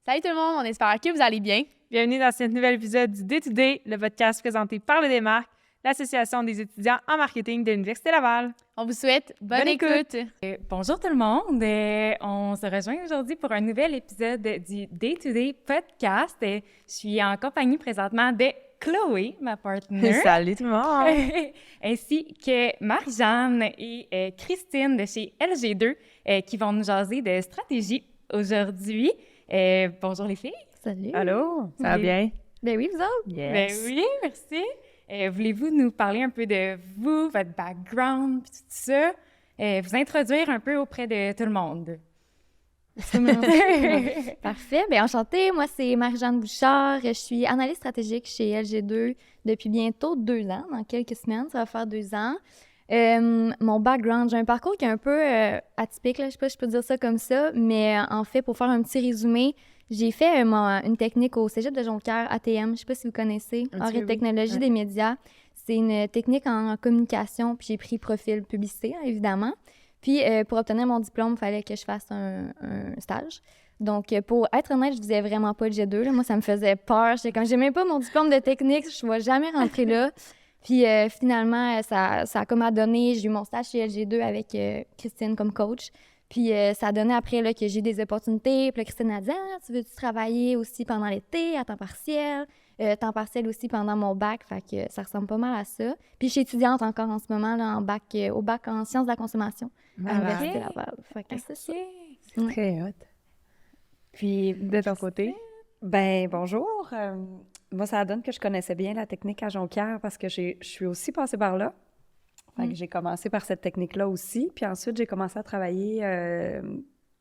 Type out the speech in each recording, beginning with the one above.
Salut tout le monde, on espère que vous allez bien. Bienvenue dans ce nouvel épisode du Day to Day, le podcast présenté par le Démarque, l'Association des étudiants en marketing de l'Université Laval. On vous souhaite bonne écoute. Bonjour tout le monde. On se rejoint aujourd'hui pour un nouvel épisode du Day to Day podcast. Je suis en compagnie présentement de Chloé, ma partenaire. Salut tout le monde! Ainsi que Marie-Jeanne et Christine de chez LG2 qui vont nous jaser de stratégie aujourd'hui. Bonjour les filles. Salut. Allô? Ça va bien? Ben oui, vous autres? Yes. Ben oui, merci. Voulez-vous nous parler un peu de vous, votre background, puis tout ça? Vous introduire un peu auprès de tout le monde. Parfait. Bien, enchantée. Moi, c'est Marie-Jeanne Bouchard. Je suis analyste stratégique chez LG2 depuis bientôt 2 ans. Dans quelques semaines, ça va faire 2 ans. Mon background, j'ai un parcours qui est un peu atypique, là. Je sais pas si je peux dire ça comme ça, mais en fait, pour faire un petit résumé, j'ai fait une technique au Cégep de Jonquière, ATM, je sais pas si vous connaissez, Arts et technologie des médias. C'est une technique en communication, puis j'ai pris profil publicité, hein, évidemment. Puis pour obtenir mon diplôme, il fallait que je fasse un stage. Donc, pour être honnête, je disais vraiment pas le G2, là. Moi, ça me faisait peur. J'ai même pas mon diplôme de technique, je ne vais jamais rentrer là. Puis finalement, ça a comme à donner, j'ai eu mon stage chez LG2 avec Christine comme coach. Puis ça a donné après là, que j'ai eu des opportunités. Puis là, Christine a dit « Ah, tu veux-tu travailler aussi pendant l'été, à temps partiel? Temps partiel aussi pendant mon bac. » Fait que ça ressemble pas mal à ça. Puis je suis étudiante encore en ce moment là, en bac, au bac en sciences de la consommation à l'Université Laval. Fait que c'est ça. C'est très hot. Puis, de ton côté? Ben bonjour. Moi, ça donne que je connaissais bien la technique à Jonquière parce que je suis aussi passée par là. Fait que j'ai commencé par cette technique-là aussi. Puis ensuite, j'ai commencé à travailler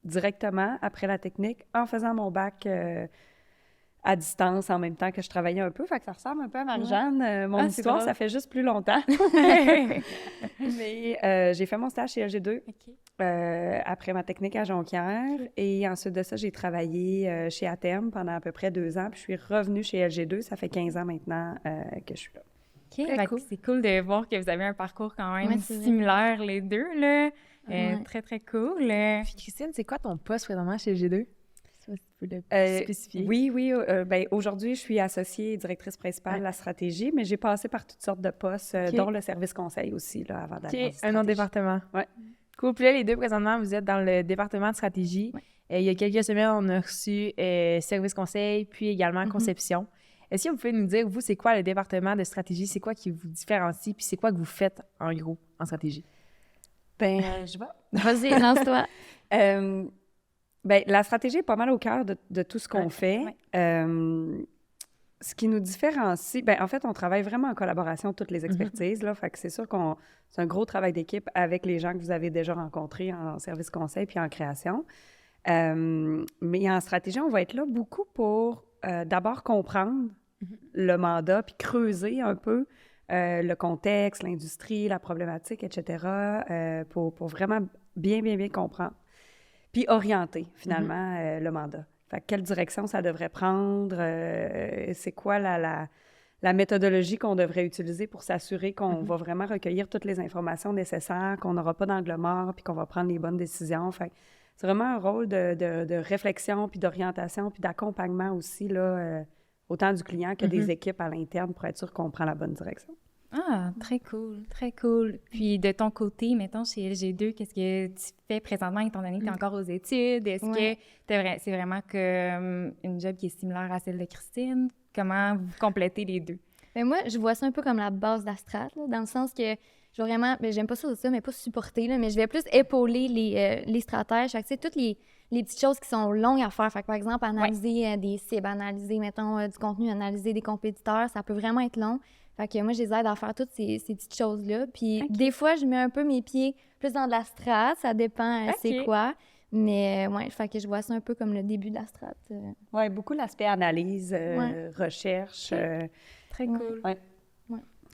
directement après la technique en faisant mon bac à distance en même temps que je travaillais un peu. Fait que ça ressemble un peu à Marie-Jeanne. Mon histoire, ça fait juste plus longtemps. Mais j'ai fait mon stage chez LG2 après ma technique à Jonquière. Et ensuite de ça, j'ai travaillé chez ATM pendant à peu près 2 ans. Puis je suis revenue chez LG2. Ça fait 15 ans maintenant que je suis là. Cool. C'est cool de voir que vous avez un parcours quand même similaire les deux, là. Très, très cool. Puis Christine, c'est quoi ton poste présentement chez G2? Si tu peux le spécifier. Oui. Ben, aujourd'hui, je suis associée et directrice principale de la stratégie, mais j'ai passé par toutes sortes de postes, dont le service conseil aussi, là, avant d'aller un autre département. Oui. Cool. Puis là, les deux, présentement, vous êtes dans le département de stratégie. Il y a quelques semaines, on a reçu service conseil, puis également conception. Est-ce que vous pouvez nous dire, vous, c'est quoi le département de stratégie? C'est quoi qui vous différencie? Puis c'est quoi que vous faites, en gros, en stratégie? Ben, je vais. Vas-y, lance-toi. Ben, la stratégie est pas mal au cœur de tout ce qu'on fait. Ce qui nous différencie, ben, en fait, on travaille vraiment en collaboration, toutes les expertises, là. Fait que c'est sûr c'est un gros travail d'équipe avec les gens que vous avez déjà rencontrés en service conseil puis en création. Mais en stratégie, on va être là beaucoup pour d'abord comprendre le mandat puis creuser un peu le contexte, l'industrie, la problématique, etc., pour vraiment bien comprendre. Puis orienter, finalement, le mandat. Fait que quelle direction ça devrait prendre? C'est quoi la méthodologie qu'on devrait utiliser pour s'assurer qu'on va vraiment recueillir toutes les informations nécessaires, qu'on n'aura pas d'angle mort, puis qu'on va prendre les bonnes décisions. Fait que c'est vraiment un rôle de réflexion, puis d'orientation, puis d'accompagnement aussi, là, autant du client que des équipes à l'interne pour être sûr qu'on prend la bonne direction. Ah, très cool, très cool. Puis de ton côté, mettons, chez LG2, qu'est-ce que tu fais présentement étant donné que tu es encore aux études? Est-ce que c'est vraiment une job qui est similaire à celle de Christine? Comment vous complétez les deux? Ben moi, je vois ça un peu comme la base de la strat, là, dans le sens que je vais vraiment, ben, j'aime pas ça, mais pas supporter, là, mais je vais plus épauler les stratèges. Fait que, tu sais, toutes les petites choses qui sont longues à faire. Fait que, par exemple, analyser des cibles, analyser, mettons, du contenu, analyser des compétiteurs, ça peut vraiment être long. Fait que moi, je les aide à faire toutes ces petites choses-là. Puis des fois, je mets un peu mes pieds plus dans de la strat, ça dépend c'est quoi. Mais fait que je vois ça un peu comme le début de la strat. Oui, beaucoup l'aspect analyse, recherche. Très cool.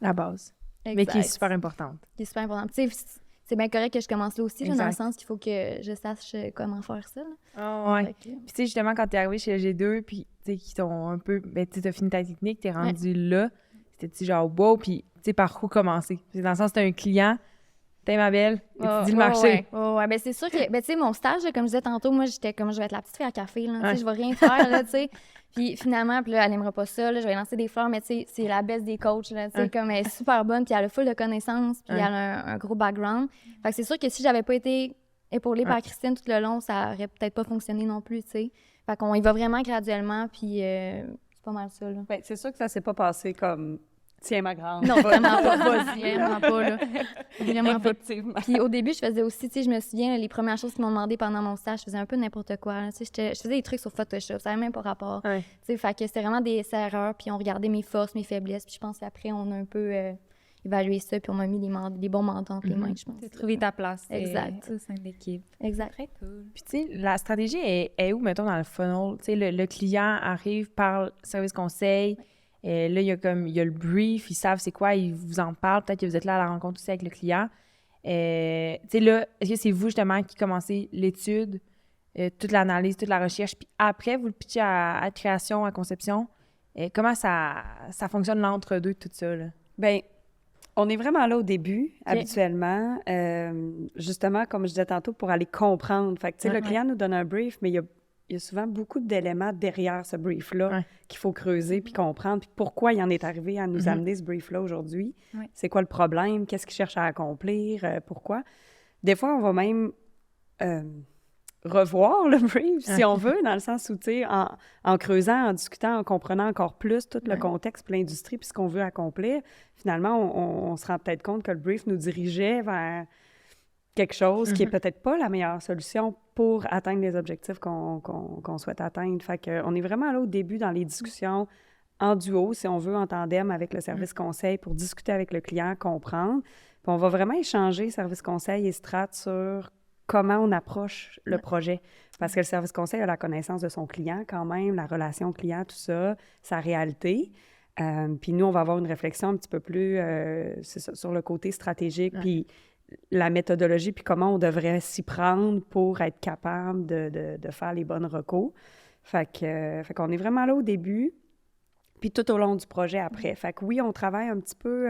La base. Exact. Mais qui est super importante. Qui est super importante. Tu sais, c'est bien correct que je commence là aussi, là, dans le sens qu'il faut que je sache comment faire ça. Puis tu sais, justement, quand t'es arrivé chez LG2, puis tu sais, qui t'ont un peu... Ben, tu sais, t'as fini ta technique, t'es rendu là. C'était-tu genre wow, puis tu sais, par où commencer? Dans le sens, t'as un client, T'es ma belle, Oh, étudie le marché. Ouais. Ben, c'est sûr que, ben, tu sais, mon stage, là, comme je disais tantôt, moi, j'étais comme, je vais être la petite fille à café, là, tu sais, je vais rien faire, là, tu sais. Puis finalement, puis là, elle n'aimera pas ça, là, je vais lancer des fleurs, mais tu sais, c'est la baisse des coachs, là, tu sais, comme elle est super bonne, puis elle a full de connaissances, puis elle a un gros background. Fait que c'est sûr que si j'avais pas été épaulée par Christine tout le long, ça aurait peut-être pas fonctionné non plus, tu sais. Fait qu'on y va vraiment graduellement, puis c'est pas mal ça, là. Ben, c'est sûr que ça s'est pas passé comme tiens ma grande. Non, vraiment pas, vraiment pas, là. Vraiment pas. Effectivement. Puis au début, je faisais aussi, tu sais, je me souviens, là, les premières choses qu'ils m'ont demandé pendant mon stage, je faisais un peu n'importe quoi, là, tu sais, je faisais des trucs sur Photoshop, ça n'avait même pas rapport. Ouais. Tu sais, fait que c'était vraiment des erreurs, puis on regardait mes forces, mes faiblesses, puis je pense qu'après, on a un peu évalué ça, puis on m'a mis les bons mandats entre les mains, je pense. Tu as trouvé ta place Exact. au sein de l'équipe. Exact. Très cool. Puis, tu sais, la stratégie est où, mettons, dans le funnel? Tu sais, le client arrive, parle service conseil. Là, il y a le brief, ils savent c'est quoi, ils vous en parlent. Peut-être que vous êtes là à la rencontre aussi avec le client. Tu sais, là, est-ce que c'est vous, justement, qui commencez l'étude, toute l'analyse, toute la recherche, puis après, vous le pitchez à création, à conception? Comment ça fonctionne l'entre-deux, tout ça, là? Bien, on est vraiment là au début, habituellement, justement, comme je disais tantôt, pour aller comprendre. Fait que, tu sais, le client nous donne un brief, mais il y a souvent beaucoup d'éléments derrière ce brief-là qu'il faut creuser puis comprendre. Puis pourquoi il en est arrivé à nous amener ce brief-là aujourd'hui? C'est quoi le problème? Qu'est-ce qu'il cherche à accomplir? Pourquoi? Des fois, on va même revoir le brief, si on veut, dans le sens où, tu sais, en creusant, en discutant, en comprenant encore plus tout le contexte, puis l'industrie, puis ce qu'on veut accomplir, finalement, on se rend peut-être compte que le brief nous dirigeait vers quelque chose qui est peut-être pas la meilleure solution pour atteindre les objectifs qu'on souhaite atteindre. Fait qu'on est vraiment là au début dans les discussions en duo, si on veut, en tandem avec le service conseil pour discuter avec le client, comprendre. Puis on va vraiment échanger service conseil et strat sur comment on approche le projet. Parce que le service conseil a la connaissance de son client quand même, la relation client, tout ça, sa réalité. Puis nous, on va avoir une réflexion un petit peu plus c'est ça, sur le côté stratégique, puis la méthodologie, puis comment on devrait s'y prendre pour être capable de faire les bonnes recos. Fait qu'on est vraiment là au début, puis tout au long du projet après. Fait que oui, on travaille un petit peu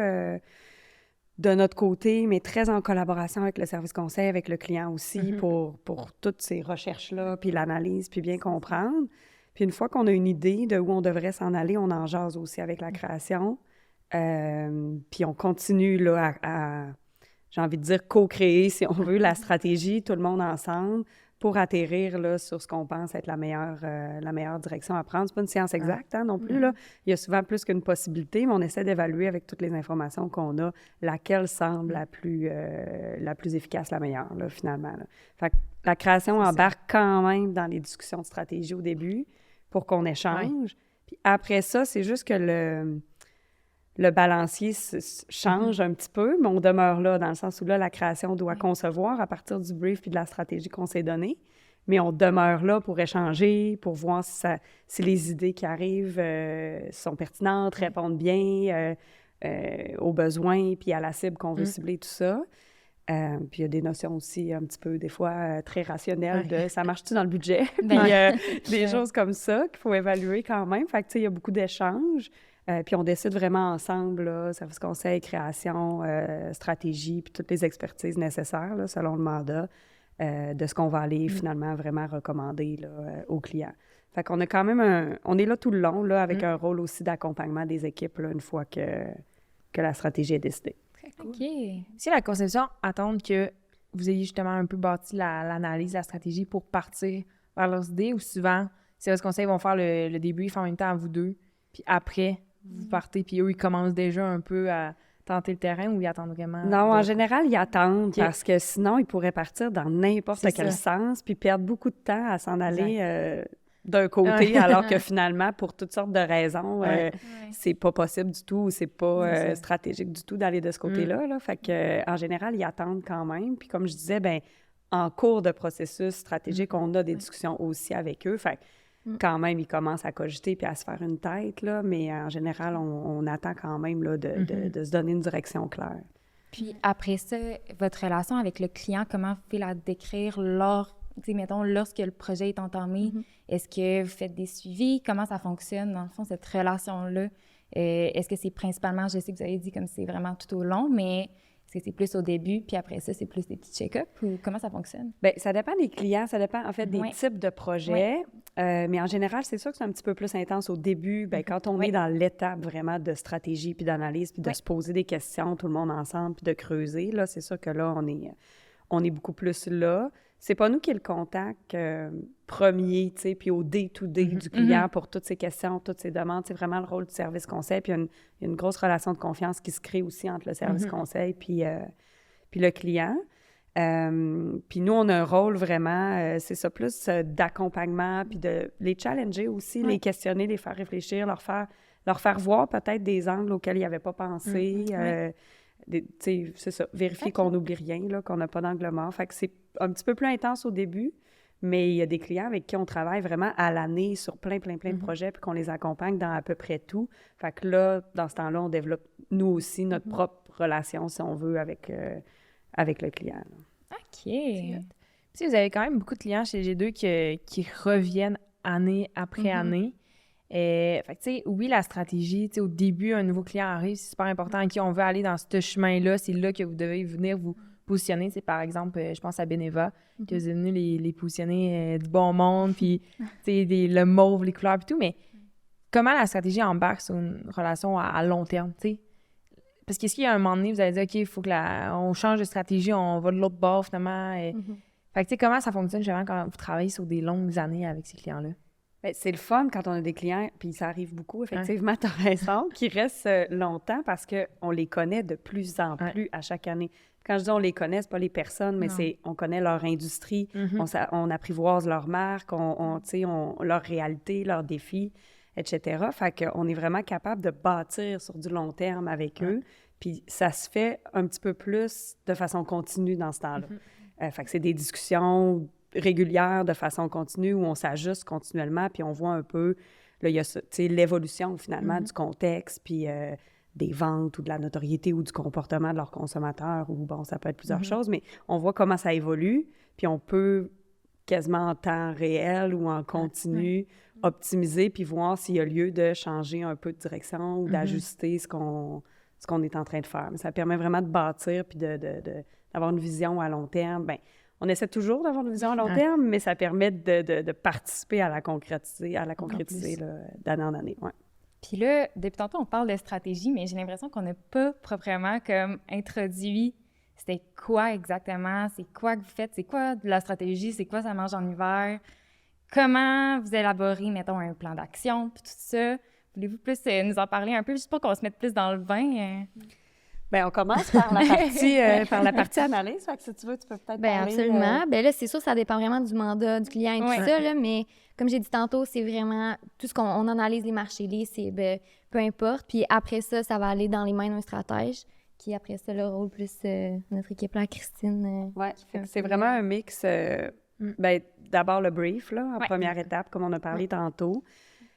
de notre côté, mais très en collaboration avec le service conseil, avec le client aussi, pour toutes ces recherches-là, puis l'analyse, puis bien comprendre. Puis une fois qu'on a une idée de où on devrait s'en aller, on en jase aussi avec la création. Puis on continue là, à j'ai envie de dire, co-créer, si on veut, la stratégie, tout le monde ensemble, pour atterrir là, sur ce qu'on pense être la meilleure direction à prendre. C'est pas une science exacte non plus. Là. Il y a souvent plus qu'une possibilité, mais on essaie d'évaluer avec toutes les informations qu'on a laquelle semble la plus efficace, la meilleure, là, finalement. Là. Fait que la création embarque quand même dans les discussions de stratégie au début pour qu'on échange. Puis après ça, c'est juste que le balancier change un petit peu, mais on demeure là, dans le sens où là, la création doit concevoir à partir du brief puis de la stratégie qu'on s'est donnée, mais on demeure là pour échanger, pour voir si les idées qui arrivent sont pertinentes, répondent bien aux besoins puis à la cible qu'on veut cibler, tout ça. Puis il y a des notions aussi un petit peu, des fois, très rationnelles de « ça marche-tu dans le budget? » Puis des choses comme ça qu'il faut évaluer quand même. Fait que, tu sais, il y a beaucoup d'échanges. Puis on décide vraiment ensemble, là, service conseil, création, stratégie, puis toutes les expertises nécessaires, là, selon le mandat, de ce qu'on va aller finalement vraiment recommander là, aux clients. Fait qu'on a quand même on est là tout le long, là, avec un rôle aussi d'accompagnement des équipes, là, une fois que la stratégie est décidée. OK. Si la conception attend que vous ayez justement un peu bâti l'analyse, la stratégie pour partir vers leurs idées, ou souvent, service conseil vont faire le débrief en même temps à vous deux, puis après, vous partez, puis eux, ils commencent déjà un peu à tenter le terrain ou ils attendent vraiment? Non, en général, ils attendent parce que sinon, ils pourraient partir dans n'importe quel sens puis perdre beaucoup de temps à s'en aller d'un côté, alors que finalement, pour toutes sortes de raisons, c'est pas possible du tout ou c'est pas stratégique du tout d'aller de ce côté-là. Là. Fait que, en général, ils attendent quand même. Puis comme je disais, ben en cours de processus stratégique, on a des discussions aussi avec eux. Fait que, quand même, ils commencent à cogiter puis à se faire une tête, là, mais en général, on attend quand même là, de se donner une direction claire. Puis après ça, votre relation avec le client, comment vous pouvez la décrire mettons, lorsque le projet est entamé? Est-ce que vous faites des suivis? Comment ça fonctionne, dans le fond, cette relation-là? Est-ce que c'est principalement, je sais que vous avez dit comme c'est vraiment tout au long, mais est-ce Est-ce que c'est plus au début, puis après ça, c'est plus des petits check-ups, ou comment ça fonctionne? Bien, ça dépend des clients, ça dépend en fait des Ouais. types de projets. Mais en général, c'est sûr que c'est un petit peu plus intense au début. Bien, quand on Ouais. est dans l'étape vraiment de stratégie, puis d'analyse, puis de Ouais. se poser des questions, tout le monde ensemble, puis de creuser, là, c'est sûr que là, on est beaucoup plus là. C'est pas nous qui est le contact premier, tu sais, puis au day-to-day du client pour toutes ces questions, toutes ces demandes. C'est vraiment le rôle du service conseil. Puis il y a une grosse relation de confiance qui se crée aussi entre le service conseil puis le client. Puis nous, on a un rôle vraiment, c'est ça, plus d'accompagnement, puis de les challenger aussi, les questionner, les faire réfléchir, leur faire voir peut-être des angles auxquels ils n'avaient pas pensé. C'est ça, vérifier qu'on n'oublie rien, là, qu'on n'a pas d'angle mort. Fait que c'est un petit peu plus intense au début, mais il y a des clients avec qui on travaille vraiment à l'année sur plein de projets, puis qu'on les accompagne dans à peu près tout. Fait que là, dans ce temps-là, on développe, nous aussi, notre propre relation, si on veut, avec le client. Là. OK. Si vous avez quand même beaucoup de clients chez G2 qui reviennent année après année. Fait que, tu sais, oui, la stratégie, tu sais, au début, un nouveau client arrive, c'est super important à qui on veut aller dans ce chemin-là. C'est là que vous devez venir vous positionner. C'est par exemple, je pense à Beneva, que vous êtes venu les positionner du bon monde, puis, tu sais, le mauve, les couleurs, puis tout. Mais comment la stratégie embarque sur une relation à long terme, tu sais? Parce qu'est-ce qu'il y a un moment donné, vous allez dire, OK, il faut on change de stratégie, on va de l'autre bord, finalement. Fait que, tu sais, comment ça fonctionne, justement, quand vous travaillez sur des longues années avec ces clients-là? Bien, c'est le fun quand on a des clients, puis ça arrive beaucoup, effectivement, tu as raison, qui restent longtemps parce qu'on les connaît de plus en plus à chaque année. Quand je dis on les connaît, c'est pas les personnes, mais on connaît leur industrie, on apprivoise leur marque, leur réalité, leurs défis, etc. Fait qu'on est vraiment capable de bâtir sur du long terme avec eux, puis ça se fait un petit peu plus de façon continue dans ce temps-là. Fait que c'est des discussions régulière de façon continue où on s'ajuste continuellement, puis on voit un peu, là, il y a l'évolution finalement du contexte, puis des ventes ou de la notoriété ou du comportement de leurs consommateurs, ou bon, ça peut être plusieurs choses, mais on voit comment ça évolue, puis on peut quasiment en temps réel ou en continu optimiser, puis voir s'il y a lieu de changer un peu de direction ou d'ajuster ce qu'on est en train de faire. Mais ça permet vraiment de bâtir, puis d'avoir une vision à long terme. Bien, on essaie toujours d'avoir une vision à long terme, mais ça permet de participer à la concrétiser là, d'année en année. Ouais. Puis là, depuis tantôt, on parle de stratégie, mais j'ai l'impression qu'on n'a pas proprement comme introduit c'était quoi exactement, c'est quoi que vous faites, c'est quoi de la stratégie, c'est quoi ça mange en hiver, comment vous élaborez, mettons, un plan d'action, puis tout ça. Voulez-vous plus nous en parler un peu, juste pour qu'on se mette plus dans le bain? Bien, on commence par la partie analyse. Fait que si tu veux, tu peux peut-être Bien, parler... absolument. Bien là, c'est sûr, ça dépend vraiment du mandat du client et tout ça, là, mais comme j'ai dit tantôt, c'est vraiment tout ce qu'on analyse les marchés listes, c'est peu importe. Puis après ça, ça va aller dans les mains d'un stratège qui, après ça, le rôle plus notre équipe là, Christine. Oui, c'est vraiment un mix. Bien, d'abord le brief, là, en première étape, comme on a parlé tantôt.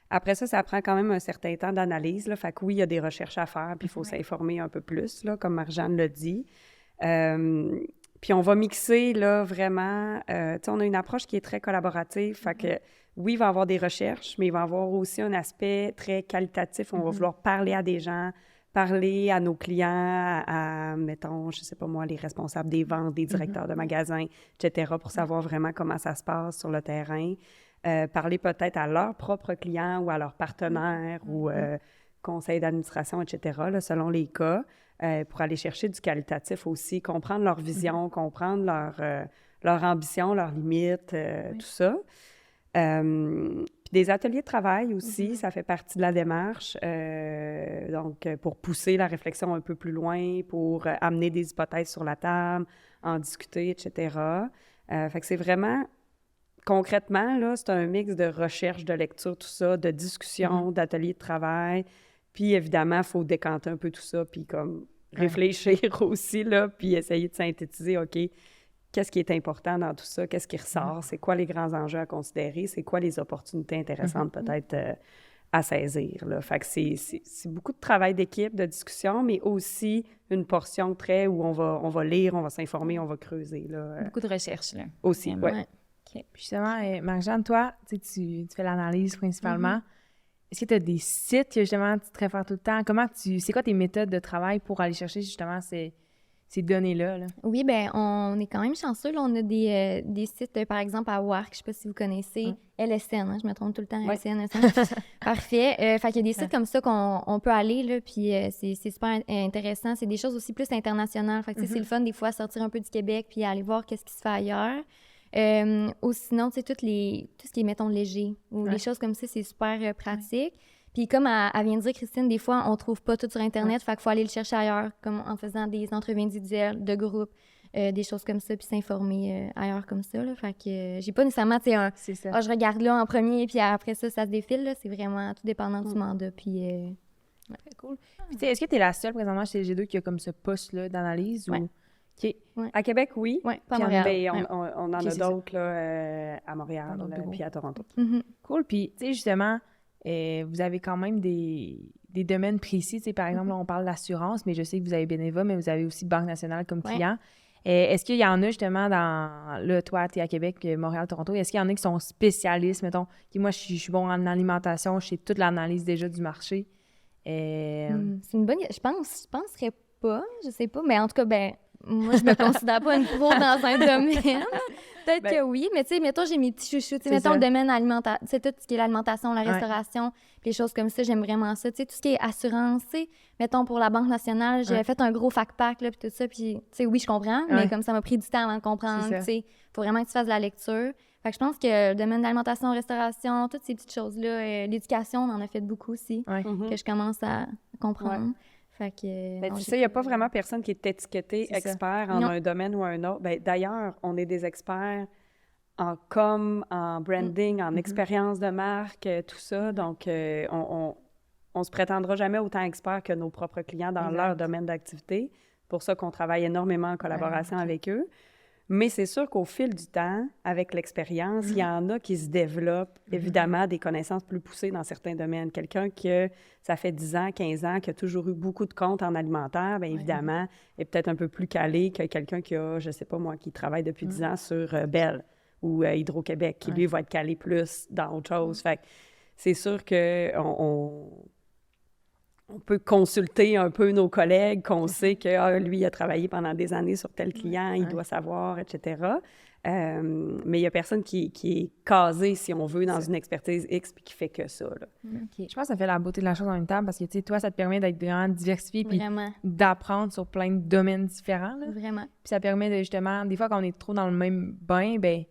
Après ça, ça prend quand même un certain temps d'analyse. Là. Fait que oui, il y a des recherches à faire, puis il faut s'informer un peu plus, là, comme Marjane l'a dit. Puis on va mixer, là, vraiment... tu sais, on a une approche qui est très collaborative. Fait que oui, il va y avoir des recherches, mais il va y avoir aussi un aspect très qualitatif. On va vouloir parler à des gens, parler à nos clients, à, mettons, je sais pas moi, les responsables des ventes, des directeurs de magasins, etc., pour savoir vraiment comment ça se passe sur le terrain. Parler peut-être à leurs propres clients ou à leurs partenaires ou conseils d'administration, etc., là, selon les cas, pour aller chercher du qualitatif aussi, comprendre leur vision, comprendre leur ambition, leurs limites, tout ça. Puis des ateliers de travail aussi, ça fait partie de la démarche. Donc, pour pousser la réflexion un peu plus loin, pour amener des hypothèses sur la table, en discuter, etc. Fait que c'est vraiment... Concrètement, là, c'est un mix de recherche, de lecture, tout ça, de discussion, d'ateliers de travail. Puis, évidemment, il faut décanter un peu tout ça, puis comme réfléchir aussi, là, puis essayer de synthétiser, OK, qu'est-ce qui est important dans tout ça? Qu'est-ce qui ressort? C'est quoi les grands enjeux à considérer? C'est quoi les opportunités intéressantes peut-être à saisir, là? Fait que c'est beaucoup de travail d'équipe, de discussion, mais aussi une portion très où on va lire, on va s'informer, on va creuser, là. Beaucoup de recherche, là. Aussi, oui. Okay. Puis justement, Marjane, toi, tu fais l'analyse principalement. Est-ce que tu as des sites que justement tu te réfères tout le temps? C'est quoi tes méthodes de travail pour aller chercher justement ces ces données-là? Là? Oui, ben on est quand même chanceux. Là. On a des sites, par exemple, à WARC, je ne sais pas si vous connaissez, LSN, hein, je me trompe tout le temps, LSN. Parfait. Fait qu'il y a des sites comme ça qu'on peut aller, là, puis c'est super intéressant. C'est des choses aussi plus internationales. Fait que c'est le fun, des fois, sortir un peu du Québec puis aller voir qu'est-ce qui se fait ailleurs. Ou sinon, tu sais, tout ce qui est, mettons, léger ou les choses comme ça, c'est super pratique. Puis comme elle vient de dire, Christine, des fois, on trouve pas tout sur Internet, fait qu'il faut aller le chercher ailleurs, comme en faisant des entrevues individuelles, de groupe, des choses comme ça, puis s'informer ailleurs comme ça, là. Fait que j'ai pas nécessairement, tu sais, C'est ça. je regarde là en premier, puis après ça se défile, là. C'est vraiment tout dépendant du mandat, puis... Très cool. Puis, tu sais, est-ce que tu es la seule présentement chez LG2 qui a comme ce poste-là d'analyse? Ouais. Ou... OK. À Québec, oui. Oui, pas à Puis Montréal. ben, on en Ok, a c'est ça. d'autres là, à Montréal, Dans d'autres bureaux. puis à Toronto. Mhm. Cool. Puis, tu sais, justement, vous avez quand même des domaines précis. Tu sais, par exemple, là, on parle d'assurance, mais je sais que vous avez Beneva, mais vous avez aussi Banque nationale comme client. Est-ce qu'il y en a justement dans... Là, toi, tu es à Québec, Montréal, Toronto. Est-ce qu'il y en a qui sont spécialistes, mettons? Moi, je suis bon en alimentation, je sais toute l'analyse déjà du marché. C'est une bonne... Je penserais pas, je sais pas, mais en tout cas, ben moi, je me considère pas une pro dans un domaine. Peut-être que oui, mais tu sais, mettons, j'ai mes petits chouchous. Tu sais, mettons, le domaine alimentaire, c'est tout ce qui est l'alimentation, la restauration, puis les choses comme ça, j'aime vraiment ça. Tu sais, tout ce qui est assurance, tu sais, mettons, pour la Banque nationale, j'avais fait un gros fac-pack, là, puis tout ça, puis, tu sais, oui, je comprends, mais comme ça m'a pris du temps avant de comprendre, tu sais, faut vraiment que tu fasses de la lecture. Fait que je pense que le domaine d'alimentation, restauration, toutes ces petites choses-là, l'éducation, on en a fait beaucoup aussi, que je commence à comprendre. Fait que, Ben, tu sais, il n'y a pas vraiment personne qui est étiqueté expert en un domaine ou un autre. Ben, d'ailleurs, on est des experts en com, en branding, en expérience de marque, tout ça. Donc, on se prétendra jamais autant expert que nos propres clients dans leur domaine d'activité. Pour ça qu'on travaille énormément en collaboration avec eux. Mais c'est sûr qu'au fil du temps, avec l'expérience, il y en a qui se développent, évidemment, des connaissances plus poussées dans certains domaines. Quelqu'un que ça fait 10 ans, 15 ans, qui a toujours eu beaucoup de comptes en alimentaire, bien évidemment, est peut-être un peu plus calé que quelqu'un qui a, je sais pas moi, qui travaille depuis 10 ans sur Bell ou Hydro-Québec, qui, lui, va être calé plus dans autre chose. Fait que c'est sûr qu'on on peut consulter un peu nos collègues, qu'on sait que lui, il a travaillé pendant des années sur tel client, il doit savoir, etc. Mais il n'y a personne qui est casé, si on veut, dans une expertise X puis qui fait que ça. Là. Je pense que ça fait la beauté de la chose en même temps parce que, tu sais, toi, ça te permet d'être vraiment diversifié puis Vraiment. d'apprendre sur plein de domaines différents. Là. Vraiment. Puis ça permet de, justement, des fois, quand on est trop dans le même bain, ben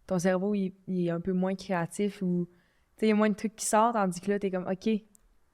ton cerveau, il est un peu moins créatif ou, tu sais, il y a moins de trucs qui sortent, tandis que là, t'es comme, OK,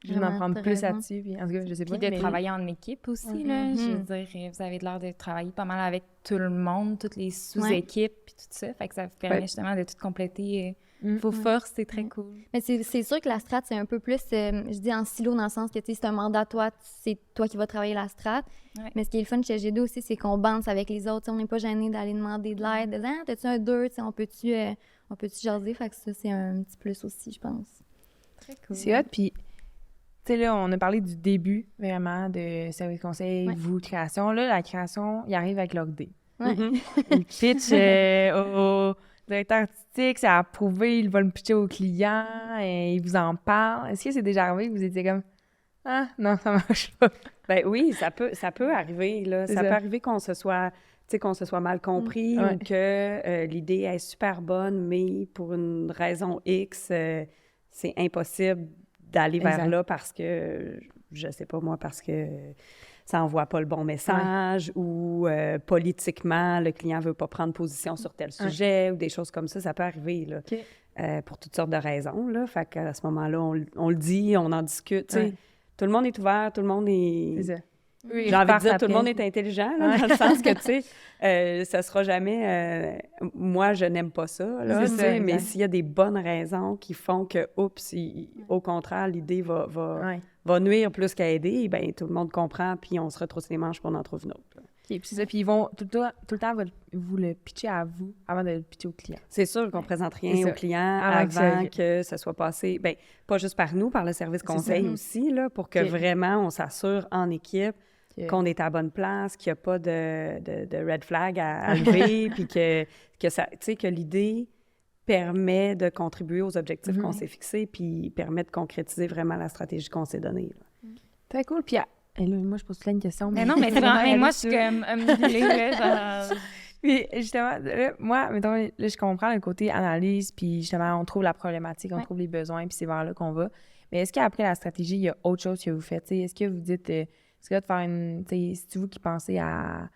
je vais en prendre plus là-dessus. Puis, en tout cas, je sais pas. Puis de travailler en équipe aussi, là. Je veux dire, vous avez l'air de travailler pas mal avec tout le monde, toutes les sous-équipes, puis tout ça. Fait que ça vous permet justement de tout compléter vos forces. C'est très cool. Mais c'est sûr que la strat, c'est un peu plus, je dis en silo, dans le sens que, tu sais, c'est un mandat, toi, c'est toi qui vas travailler la strat. Ouais. Mais ce qui est le fun chez G2 aussi, c'est qu'on bounce avec les autres. T'sais, on n'est pas gêné d'aller demander de l'aide. De dire, ah, t'as-tu un 2? On peut-tu jaser? Fait que ça, c'est un petit plus aussi, je pense. Très cool. C'est hot, puis... Tu sais, là, on a parlé du début, vraiment, de service conseil, vous, création. Là, la création, il arrive avec l'OCDE. Ouais. Il pitch au directeur artistique, c'est approuvé, il va le pitcher au client, et il vous en parle. Est-ce que c'est déjà arrivé que vous étiez comme « Ah, non, ça marche pas ». Ben oui, ça peut arriver, là. Ça peut arriver qu'on se soit mal compris ou que l'idée est super bonne, mais pour une raison X, c'est impossible d'aller vers là parce que, je sais pas moi, parce que ça envoie pas le bon message ou politiquement, le client veut pas prendre position sur tel sujet ou des choses comme ça peut arriver, là, pour toutes sortes de raisons, là. Fait qu'à ce moment-là, on le dit, on en discute, tu sais. Tout le monde est ouvert, tout le monde est... C'est ça. J'ai envie de dire, tout le monde est intelligent, là, dans le sens que, tu sais, ça sera jamais moi, je n'aime pas ça, là, tu sais, mais s'il y a des bonnes raisons qui font que, oups, au contraire, l'idée va nuire plus qu'à aider, bien, tout le monde comprend, puis on se retrousse les manches pour en trouver une autre. Là. Okay, puis c'est ça, puis ils vont tout le temps vous le pitcher à vous avant de le pitcher au client. C'est sûr qu'on ne présente rien au client avant que ça soit passé, bien, pas juste par nous, par le service conseil aussi, là, pour que vraiment on s'assure en équipe qu'on est à la bonne place, qu'il n'y a pas de red flag à lever, puis que ça, tu sais, que l'idée permet de contribuer aux objectifs qu'on s'est fixés, puis permet de concrétiser vraiment la stratégie qu'on s'est donnée. Là. Très cool. Puis Et là, moi, je pose plein de questions. Mais non, mais c'est vraiment... elle moi, est je suis sûre. comme omnibulée, là, genre... Puis justement, là, moi, mettons, là, je comprends le côté analyse, puis justement, on trouve la problématique, on Ouais. trouve les besoins, puis c'est vers là qu'on va. Mais est-ce qu'après la stratégie, il y a autre chose que vous faites? T'sais, est-ce que vous dites, est-ce que là, de faire une... C'est vous qui pensez à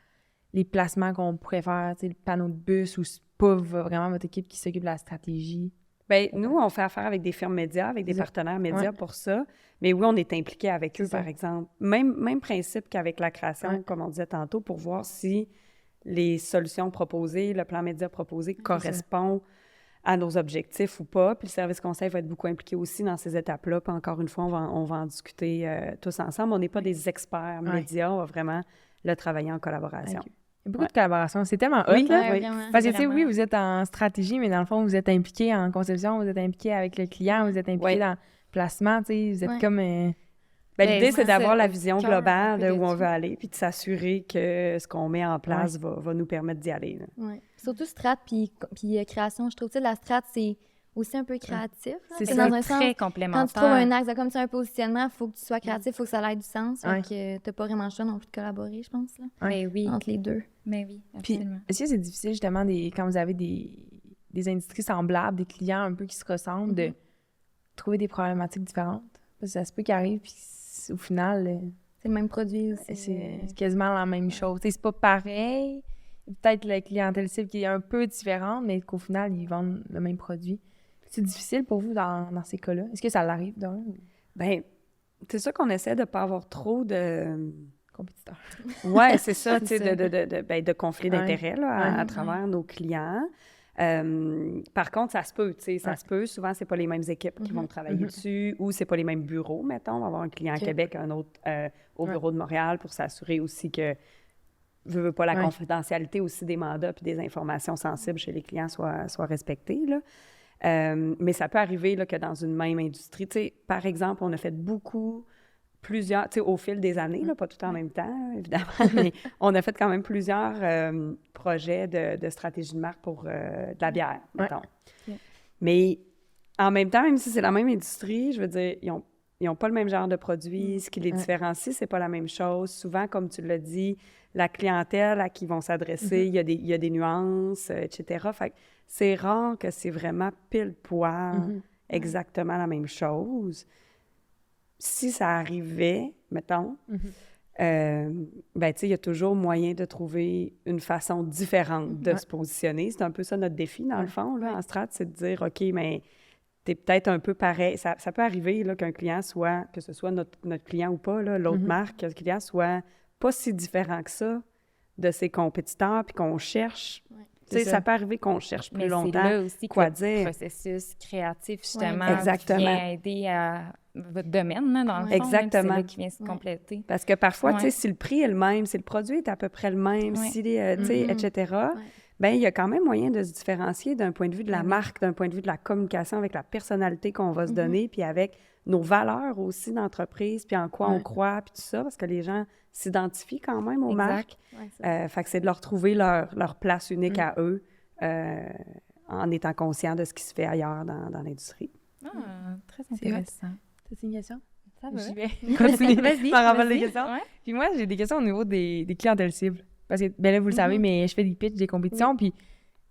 les placements qu'on pourrait faire, le panneau de bus, ou c'est pas vraiment votre équipe qui s'occupe de la stratégie? Bien, nous, on fait affaire avec des firmes médias, avec des C'est ça. partenaires médias Ouais. pour ça. Mais oui, on est impliqué avec eux, C'est ça. par exemple. Même principe qu'avec la création, Ouais. comme on disait tantôt, pour voir si les solutions proposées, le plan média proposé correspond à nos objectifs ou pas. Puis le service conseil va être beaucoup impliqué aussi dans ces étapes-là. Puis encore une fois, on va en discuter tous ensemble. On n'est pas des experts médias, on va vraiment le travailler en collaboration. Ok. Il y a beaucoup de collaboration. C'est tellement hot, Oui, là. Ouais, oui. vraiment. Parce que, tu sais, Vraiment. oui, vous êtes en stratégie, mais dans le fond, vous êtes impliqué en conception, vous êtes impliqué avec le client, vous êtes impliqué Ouais. dans le placement, tu sais, vous êtes Ouais. comme... Ben, Ben, l'idée, c'est c'est d'avoir ça, la au vision cœur globale un peu de de où on tout. veut aller, puis de s'assurer que ce qu'on met en place va nous permettre d'y aller. Là. Ouais. Surtout strat puis création, je trouve. Tu sais, la strat, c'est aussi un peu créatif. là. C'est C'est ça. dans un sens, Très quand complémentaire. tu trouves un axe, comme tu as un positionnement, il faut que tu sois créatif, il faut que ça ait du sens. Ouais. Donc, tu n'as pas vraiment le choix non plus de collaborer, je pense, là, Mais oui, entre les deux. mais oui, Puis, absolument. est-ce que c'est difficile, justement, quand vous avez des industries semblables, des clients un peu qui se ressemblent, de trouver des problématiques différentes? Parce que ça se peut qu'il arrive, puis au final, C'est le même produit aussi. c'est quasiment la même chose. Tu sais, c'est pas pareil. Peut-être la clientèle cible qui est un peu différente, mais qu'au final, ils vendent le même produit. C'est difficile pour vous dans ces cas-là? Est-ce que ça l'arrive d'un Bien, c'est sûr qu'on essaie de ne pas avoir trop de... compétiteur? Ouais, c'est ça, tu C'est sais, ça. de conflit Ouais. d'intérêts là, à Ouais. travers nos clients. Par contre, ça se peut, tu sais, ça Ouais. se peut. Souvent, c'est pas les mêmes équipes qui vont travailler dessus ou c'est pas les mêmes bureaux, mettons. On va avoir un client à Ok. Québec, un autre au Ouais. bureau de Montréal pour s'assurer aussi que veux pas la Ouais. confidentialité aussi des mandats puis des informations sensibles chez les clients soit respectée, là. Mais ça peut arriver là, que dans une même industrie, tu sais, par exemple, on a fait plusieurs, tu sais, au fil des années, là, pas tout en même temps, évidemment, mais on a fait quand même plusieurs projets de stratégie de marque pour de la bière, mettons. Ok. Mais en même temps, même si c'est la même industrie, je veux dire, ils ont pas le même genre de produit. Ce qui les différencie, c'est pas la même chose. Souvent, comme tu l'as dit, la clientèle à qui ils vont s'adresser, il y a des nuances, etc. Fait que c'est rare que c'est vraiment pile poil exactement la même chose. Si ça arrivait, mettons, ben, tu sais, il y a toujours moyen de trouver une façon différente de se positionner. C'est un peu ça notre défi, dans le fond, là, en strat, c'est de dire, OK, mais t'es peut-être un peu pareil. Ça peut arriver là, qu'un client soit, que ce soit notre client ou pas, là, l'autre marque, que le client soit pas si différent que ça de ses compétiteurs, puis qu'on cherche. Tu sais, C'est ça ça. peut arriver qu'on cherche plus Mais c'est longtemps. là aussi que quoi le dire. processus créatif, justement, exactement. vient aider à votre domaine, là, dans le fond. Exactement. C'est là qui vient se compléter. Parce que parfois, tu sais, Ouais. si le prix est le même, si le produit est à peu près le même, Ouais. si les, tu sais, etc., ben il y a quand même moyen de se différencier d'un point de vue de la marque, d'un point de vue de la communication avec la personnalité qu'on va se donner, puis avec nos valeurs aussi d'entreprise, puis en quoi on croit, puis tout ça, parce que les gens s'identifient quand même aux Exact. marques. Ouais, ça. Fait que c'est de leur trouver leur place unique à eux en étant conscient de ce qui se fait ailleurs dans l'industrie. Ah, très C'est intéressant. C'est une question? Ça va. J'y vais. Continue. Vas-y, Ça rappelle vas-y. des questions. Ouais. Puis moi, j'ai des questions au niveau des clientèles cibles. Parce que, ben là, vous le savez, mais je fais des pitchs, des compétitions, puis,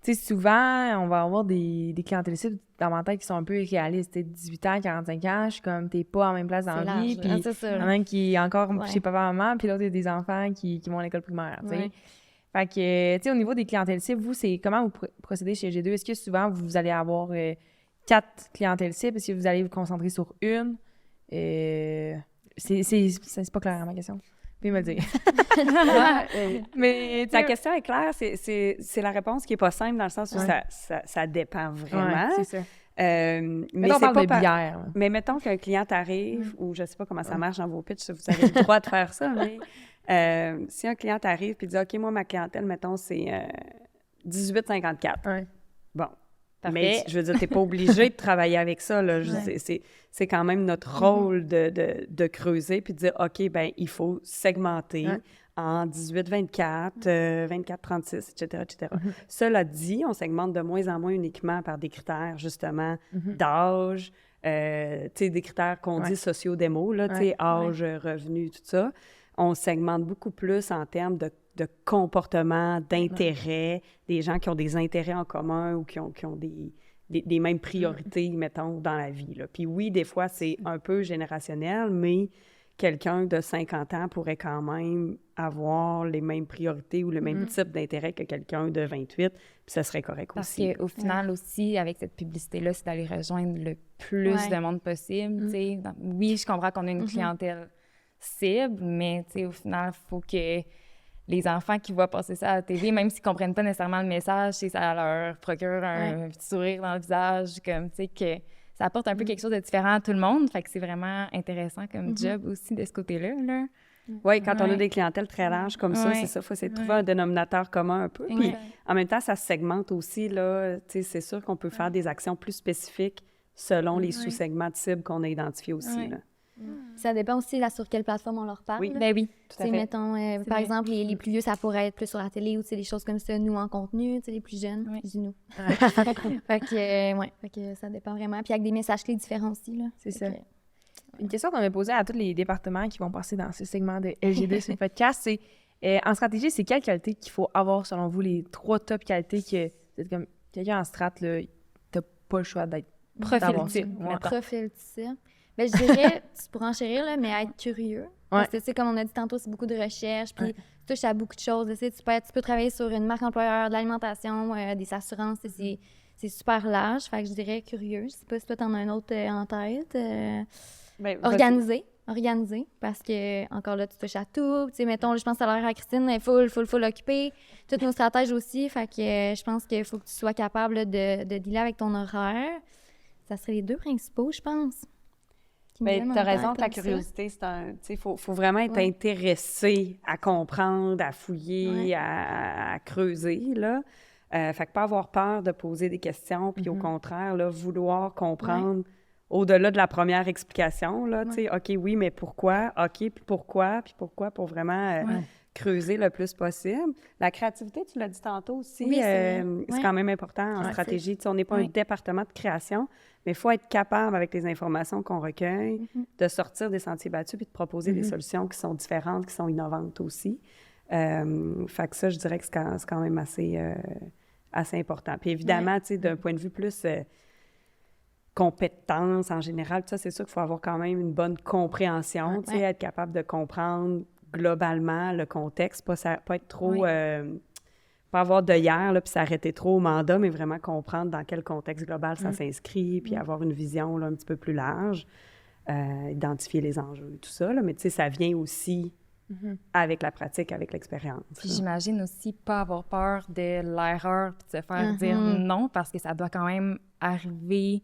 tu sais, souvent, on va avoir des clientèles cibles dans ma tête qui sont un peu irréalistes. T'es 18 ans, 45 ans, je suis comme, t'es pas en même place dans C'est la vie, large. puis Ah, c'est ça, il y en là. a un qui est encore Ouais. chez papa-maman, puis l'autre, il y a des enfants qui vont à l'école primaire, tu sais. Ouais. Fait que, tu sais, au niveau des clientèles cibles, vous, c'est comment vous procédez chez G2? Est-ce que souvent, vous allez avoir 4 clientèles cibles? Est-ce que vous allez vous concentrer sur une? C'est pas clair, ma question. Puis me le dire. Mais, tu Ta sais, question est claire, c'est la réponse qui est pas simple dans le sens où Ouais. ça dépend vraiment. ouais, c'est ça. Mais Mais on c'est parle pas de bière. là. Mais mettons qu'un client t'arrive, ou je sais pas comment ça marche dans vos pitchs, si vous avez le droit de faire ça, mais si un client t'arrive et dit « OK, moi, ma clientèle, mettons, c'est 18-54 Ouais. ». Bon. Parfait. Mais je veux dire, t'es pas obligé de travailler avec ça. Là. C'est quand même notre rôle de creuser puis de dire, OK, ben il faut segmenter Ouais. en 18-24, 24-36, etc., etc. Cela dit, on segmente de moins en moins uniquement par des critères, justement, d'âge, tu sais, des critères qu'on Ouais. dit sociodémo, là, tu sais, Ouais. âge, revenu, tout ça. on segmente beaucoup plus en termes de comportement, d'intérêt, des gens qui ont des intérêts en commun ou qui ont des mêmes priorités, mettons, dans la vie, là. Puis oui, des fois, c'est un peu générationnel, mais quelqu'un de 50 ans pourrait quand même avoir les mêmes priorités ou le même type d'intérêt que quelqu'un de 28, puis ça serait correct aussi. Parce qu'au final aussi, avec cette publicité-là, c'est d'aller rejoindre le plus de monde possible, tu sais. Oui, je comprends qu'on a une clientèle cible, mais, tu sais, au final, il faut que les enfants qui voient passer ça à la TV, même s'ils ne comprennent pas nécessairement le message, ça leur procure un petit sourire dans le visage, comme, tu sais, que ça apporte un peu quelque chose de différent à tout le monde. Fait que c'est vraiment intéressant comme job aussi de ce côté-là, là. Oui, quand on a des clientèles très larges comme ça, c'est ça, il faut essayer de trouver un dénominateur commun un peu. Puis en même temps, ça se segmente aussi, là. Tu sais, c'est sûr qu'on peut faire des actions plus spécifiques selon les sous-segments de cibles qu'on a identifiés aussi, là. Ça dépend aussi sur quelle plateforme on leur parle. Oui, ben oui, tout à fait. Mettons, par exemple, les plus vieux, ça pourrait être plus sur la télé ou des choses comme ça, nous en contenu, les plus jeunes, je dis nous. Fait que ça dépend vraiment. Puis avec des messages clés différents aussi, là. C'est ça. Une question qu'on m'a posée à tous les départements qui vont passer dans ce segment de LG2 sur le podcast, c'est en stratégie, c'est quelle qualité qu'il faut avoir selon vous, les 3 top qualités que vous êtes comme quelqu'un en strat, là, t'as pas le choix d'être profil type. Profil type. Ben, je dirais, tu pourrais enchérir, là, mais être curieux. Parce que, tu sais, comme on a dit tantôt, c'est beaucoup de recherche, puis tu touches à beaucoup de choses. Tu peux travailler sur une marque employeur, de l'alimentation, des assurances, c'est super large. Fait que je dirais curieux. Je sais pas si toi, t'en as un autre en tête. Organisé, parce que, encore là, tu touches à tout. Tu sais, mettons, je pense à l'heure à Christine, elle est full occupée. Toutes nos stratèges aussi. Fait que je pense qu'il faut que tu sois capable là, de dealer avec ton horaire. Ça serait les 2 principaux, je pense. Bien, tu as raison que la curiosité, c'est un... Tu sais, faut vraiment être intéressé à comprendre, à fouiller, à creuser, là. Fait que pas avoir peur de poser des questions, puis au contraire, là, vouloir comprendre au-delà de la première explication, là, tu sais, OK, oui, mais pourquoi? OK, puis pourquoi? Puis pourquoi? Pour vraiment creuser le plus possible. La créativité, tu l'as dit tantôt aussi, c'est quand même important en stratégie. Tu sais, on n'est pas un département de création, mais il faut être capable, avec les informations qu'on recueille, de sortir des sentiers battus puis de proposer des solutions qui sont différentes, qui sont innovantes aussi. Fait que ça, je dirais que c'est quand même assez important. Puis évidemment, tu sais, d'un point de vue plus compétence en général, ça, c'est sûr qu'il faut avoir quand même une bonne compréhension, tu sais, être capable de comprendre globalement le contexte, pas être trop... pas avoir d'œillères, puis s'arrêter trop au mandat, mais vraiment comprendre dans quel contexte global ça s'inscrit, puis avoir une vision là, un petit peu plus large, identifier les enjeux et tout ça. Là, mais tu sais, ça vient aussi avec la pratique, avec l'expérience. Puis j'imagine aussi pas avoir peur de l'erreur, puis de se faire dire non, parce que ça doit quand même arriver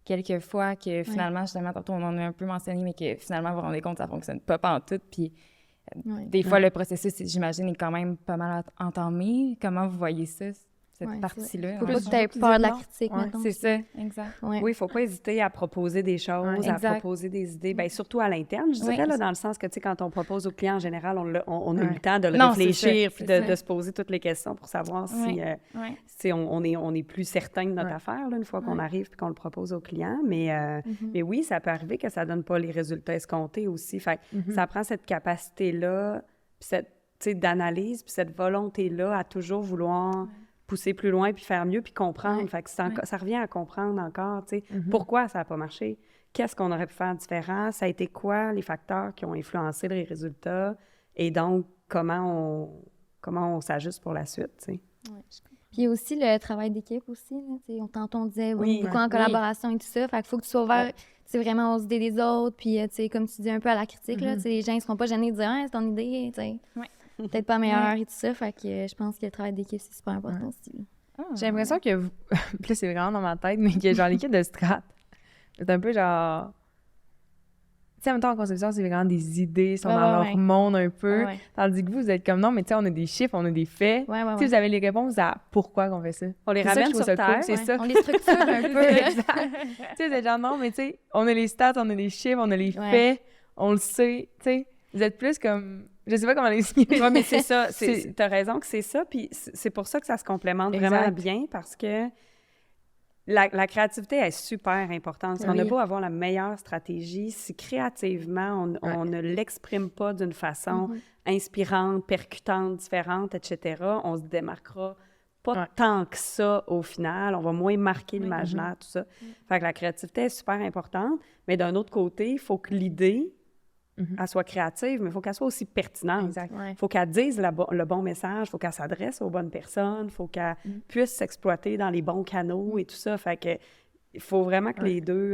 quelquefois que finalement, justement, tantôt on en a un peu mentionné, mais que finalement, vous vous rendez compte que ça fonctionne pas pantoute, puis des fois, le processus, j'imagine, est quand même pas mal entamé. Comment vous voyez ça, cette partie-là? Faut pas que tu aies peur de la critique, mettons. C'est ça, exact. Oui, il ne faut pas hésiter à proposer des choses, à proposer des idées, bien, surtout à l'interne, je dirais, là, dans le sens que, tu sais, quand on propose aux clients, en général, on a eu le temps de le réfléchir, puis de se poser toutes les questions pour savoir si on est plus certain de notre affaire, là, une fois qu'on arrive et qu'on le propose aux clients. Mais oui, ça peut arriver que ça ne donne pas les résultats escomptés aussi. Fait que ça prend cette capacité-là, puis cette d'analyse, puis cette volonté-là à toujours vouloir pousser plus loin, puis faire mieux, puis comprendre. Fait que ça revient à comprendre encore, tu sais, pourquoi ça n'a pas marché, qu'est-ce qu'on aurait pu faire différent, ça a été quoi les facteurs qui ont influencé les résultats, et donc comment on s'ajuste pour la suite, tu sais. Puis il y a aussi le travail d'équipe aussi, là, tantôt on disait beaucoup en collaboration et tout ça, fait qu'il faut que tu sois ouvert, c'est vraiment aux idées des autres, puis tu sais, comme tu dis un peu à la critique, là, tu sais, les gens ils seront pas gênés de dire « c'est ton idée », tu sais. Peut-être pas meilleure et tout ça, fait que je pense que le travail d'équipe, c'est super important aussi. J'ai l'impression que vous... Puis là, c'est vraiment dans ma tête, mais que genre l'équipe de strat, c'est un peu genre... Tu sais, en même temps, en conception, c'est vraiment des idées, sont dans leur monde un peu. Tandis que vous êtes comme non, mais tu sais, on a des chiffres, on a des faits. Si vous avez les réponses à pourquoi qu'on fait ça. On les ramène sur terre. C'est ça. On les structure un peu. Exact. Tu sais, vous êtes genre non, mais tu sais, on a les stats, on a les chiffres, on a les faits, on le sait. Tu sais, vous êtes plus comme... Je sais pas comment l'expliquer. Oui, mais c'est ça. T'as raison que c'est ça. Puis c'est pour ça que ça se complémente vraiment bien, parce que La créativité est super importante. Si on a Oui. beau avoir la meilleure stratégie, si créativement, on ne l'exprime pas d'une façon inspirante, percutante, différente, etc., on se démarquera pas tant que ça au final. On va moins marquer l'imaginaire, tout ça. Fait que la créativité est super importante, mais d'un autre côté, il faut que l'idée, elle soit créative, mais il faut qu'elle soit aussi pertinente. Exact. Ouais. Il faut qu'elle dise le bon message, il faut qu'elle s'adresse aux bonnes personnes, il faut qu'elle puisse s'exploiter dans les bons canaux et tout ça. Fait que il faut vraiment que les deux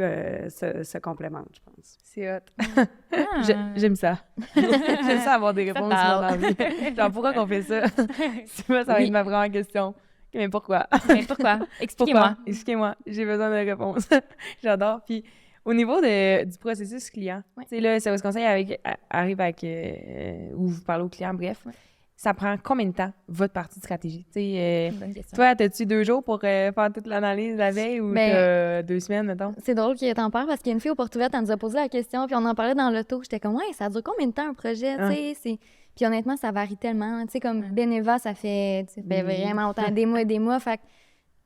se complémentent, je pense. C'est hot. Ah. J'aime ça. J'aime ça avoir des réponses parle. dans la vie. Genre, pourquoi qu'on fait ça? C'est moi, ça va être ma première question. Mais pourquoi? Mais pourquoi? Expliquez-moi. Pourquoi? Expliquez-moi. J'ai besoin de réponses. J'adore. Puis, au niveau du processus client, Ouais. tu sais, là, le service conseil arrive avec... où vous parlez au client, bref. Ouais. Ça prend combien de temps, votre partie de stratégie? Tu sais, Bonne question. toi, t'as-tu 2 jours pour faire toute l'analyse la veille ou Ben, t'as 2 semaines, mettons? C'est drôle qu'il t'en parle parce qu'il y a une fille au Porte Ouverte, elle nous a posé la question, puis on en parlait dans l'auto. J'étais comme, ouais, ça dure combien de temps un projet, tu sais? Puis honnêtement, ça varie tellement. Tu sais, comme Beneva, ça fait vraiment longtemps, des mois et des mois. Fait que,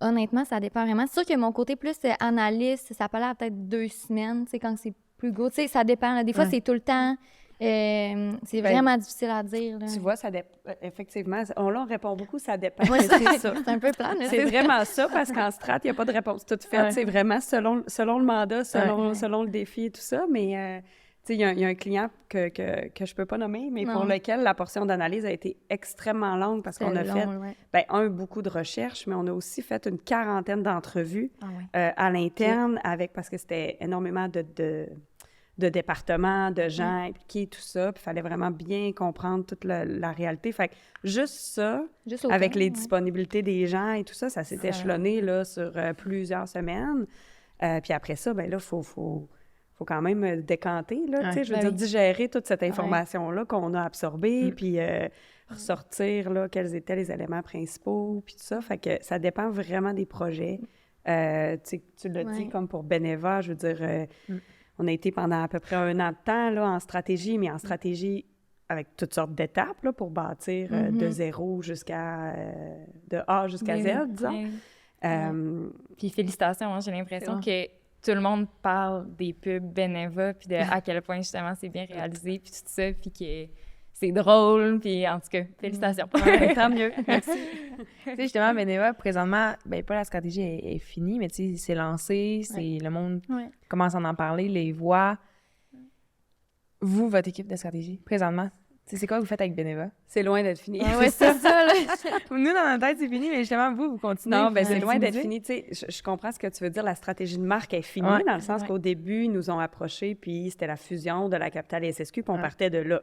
honnêtement, ça dépend vraiment. C'est sûr que mon côté plus analyste, ça peut aller à peut-être 2 semaines, tu sais, quand c'est plus gros. Tu sais, ça dépend. Là. Des fois, c'est tout le temps. C'est vraiment difficile à dire. Là. Tu vois, ça dépend. Effectivement, on répond beaucoup, ça dépend. Ouais, Mais c'est ça. C'est un peu plat. là, C'est vraiment ça, parce qu'en strat, il n'y a pas de réponse toute faite. C'est vraiment selon le mandat, selon le défi et tout ça. Mais tu sais, il y a un client que je ne peux pas nommer, mais pour lequel la portion d'analyse a été extrêmement longue parce qu'on a fait, beaucoup de recherches, mais on a aussi fait une 40aine d'entrevues à l'interne parce que c'était énormément de départements, de gens impliqués, tout ça. Puis il fallait vraiment bien comprendre toute la réalité. Fait que juste ça, avec les disponibilités des gens et tout ça, ça s'est échelonné là, sur plusieurs semaines. Puis après ça, ben là, faut quand même décanter, là, tu sais, je veux dire, digérer toute cette information-là qu'on a absorbée, puis ressortir, là, quels étaient les éléments principaux, puis tout ça. Fait que ça dépend vraiment des projets. Tu l'as dit, comme pour Beneva, je veux dire... On a été pendant à peu près 1 an de temps là, en stratégie, mais en stratégie avec toutes sortes d'étapes là, pour bâtir de zéro de A jusqu'à Z, disons. Puis félicitations, hein, j'ai l'impression que tout le monde parle des pubs Beneva, puis de à quel point justement c'est bien réalisé, puis tout ça, puis que c'est drôle, puis en tout cas, félicitations. Tant mieux. Merci. Tu sais, justement, Beneva, présentement, ben pas la stratégie est finie, mais tu sais, c'est lancé, le monde commence à en parler, les voix. Vous, votre équipe de stratégie, présentement, c'est quoi que vous faites avec Beneva? C'est loin d'être fini. Oui, c'est ça. Là. Nous, dans notre tête, c'est fini, mais justement, vous continuez. Non, bien, c'est loin d'être fini. Tu sais, je comprends ce que tu veux dire. La stratégie de marque est finie, dans le sens qu'au début, ils nous ont approchés, puis c'était la fusion de la capitale et SSQ, puis on partait de là.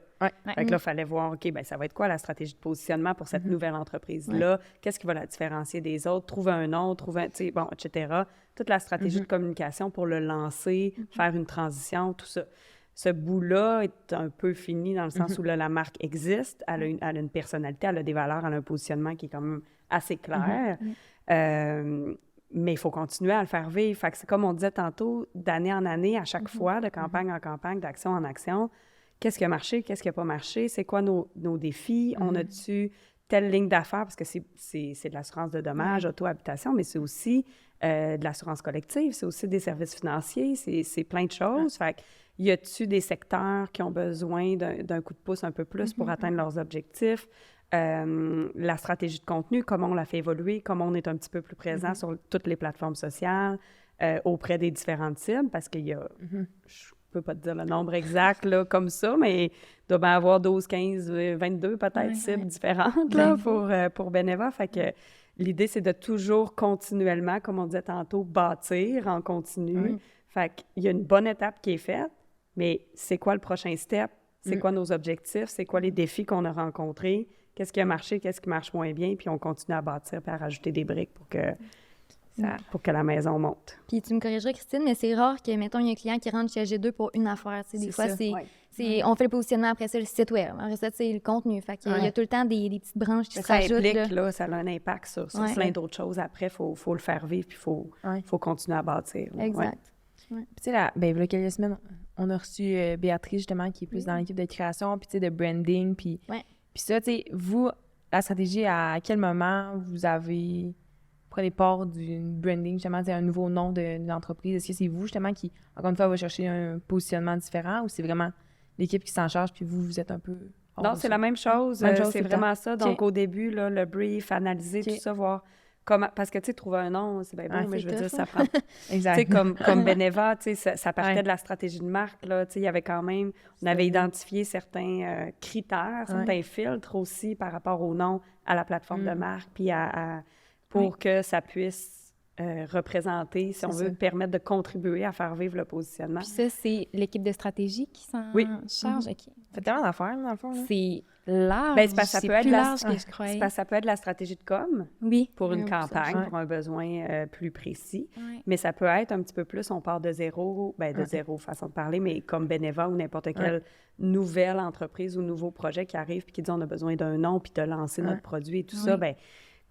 Fait que là, il fallait voir, OK, bien, ça va être quoi la stratégie de positionnement pour cette nouvelle entreprise-là? Qu'est-ce qui va la différencier des autres? Trouver un nom, tu sais, bon, etc. Toute la stratégie de communication pour le lancer, faire une transition, tout ça. Ce bout-là est un peu fini dans le sens où là, la marque existe, elle a une personnalité, elle a des valeurs, elle a un positionnement qui est quand même assez clair. Mais il faut continuer à le faire vivre. Fait que c'est comme on disait tantôt, d'année en année, à chaque fois, de campagne en campagne, d'action en action, qu'est-ce qui a marché, qu'est-ce qui n'a pas marché, c'est quoi nos défis, on a-tu telle ligne d'affaires, parce que c'est de l'assurance de dommages, auto-habitation, mais c'est aussi de l'assurance collective, c'est aussi des services financiers, c'est plein de choses. Fait que y a-tu des secteurs qui ont besoin d'un coup de pouce un peu plus pour atteindre leurs objectifs? La stratégie de contenu, comment on la fait évoluer, comment on est un petit peu plus présent sur toutes les plateformes sociales, auprès des différentes cibles, parce qu'il y a, je peux pas te dire le nombre exact là, comme ça, mais il doit bien avoir 12, 15, 22 peut-être cibles différentes là, pour Beneva. Fait que l'idée, c'est de toujours continuellement, comme on disait tantôt, bâtir en continu. Fait qu'il y a une bonne étape qui est faite, mais c'est quoi le prochain step? C'est quoi nos objectifs? C'est quoi les défis qu'on a rencontrés? Qu'est-ce qui a marché? Qu'est-ce qui marche moins bien? Puis on continue à bâtir puis à rajouter des briques pour que la maison monte. Puis tu me corrigeras, Christine, mais c'est rare que, mettons, il y a un client qui rentre chez G2 pour une affaire. Des fois, on fait le positionnement, après ça, le site web. Après ça, c'est le contenu. Fait qu'il y a tout le temps des petites branches qui se rajoutent. Ça implique, là, ça a un impact sur plein d'autres choses. Après, il faut le faire vivre puis il faut continuer à bâtir. Là. Exact. Puis tu sais, il y a quelques semaines, on a reçu Béatrice, justement, qui est plus dans l'équipe de création, puis tu sais, de branding, puis ça, tu sais, vous, la stratégie, à quel moment vous avez prenez part d'une branding, justement, c'est un nouveau nom d'une entreprise? Est-ce que c'est vous, justement, qui, encore une fois, va chercher un positionnement différent ou c'est vraiment l'équipe qui s'en charge puis vous êtes un peu... Non, c'est la même chose. Même chose C'est tout le vraiment ça. Donc, OK. au début, là, le brief, analyser tout ça, voir comment... Parce que, tu sais, trouver un nom, c'est bien beau, Ouais, mais c'est je veux tough, dire, ça hein. prend... Tu Exact. sais, comme Beneva, tu sais, ça partait Ouais. de la stratégie de marque, là. Tu sais, il y avait quand même... On avait identifié certains critères, certains filtres aussi par rapport au nom, à la plateforme de marque, puis pour que ça puisse représenter, si on veut, ça. permettre de contribuer à faire vivre le positionnement. Puis ça, c'est l'équipe de stratégie qui s'en Oui. charge. OK. Ça fait tellement d'affaires, dans le fond. Là. C'est large. Ben, c'est parce que ça c'est peut être plus la- large que je croyais. C'est parce que ça peut être la stratégie de com Oui. pour une Oui, campagne, ouais. pour un besoin plus précis. Ouais. Mais ça peut être un petit peu plus, on part de zéro, de Ouais. zéro façon de parler, mais comme Beneva ou n'importe quelle nouvelle entreprise ou nouveau projet qui arrive puis qui dit on a besoin d'un nom puis de lancer notre produit et tout ça, ben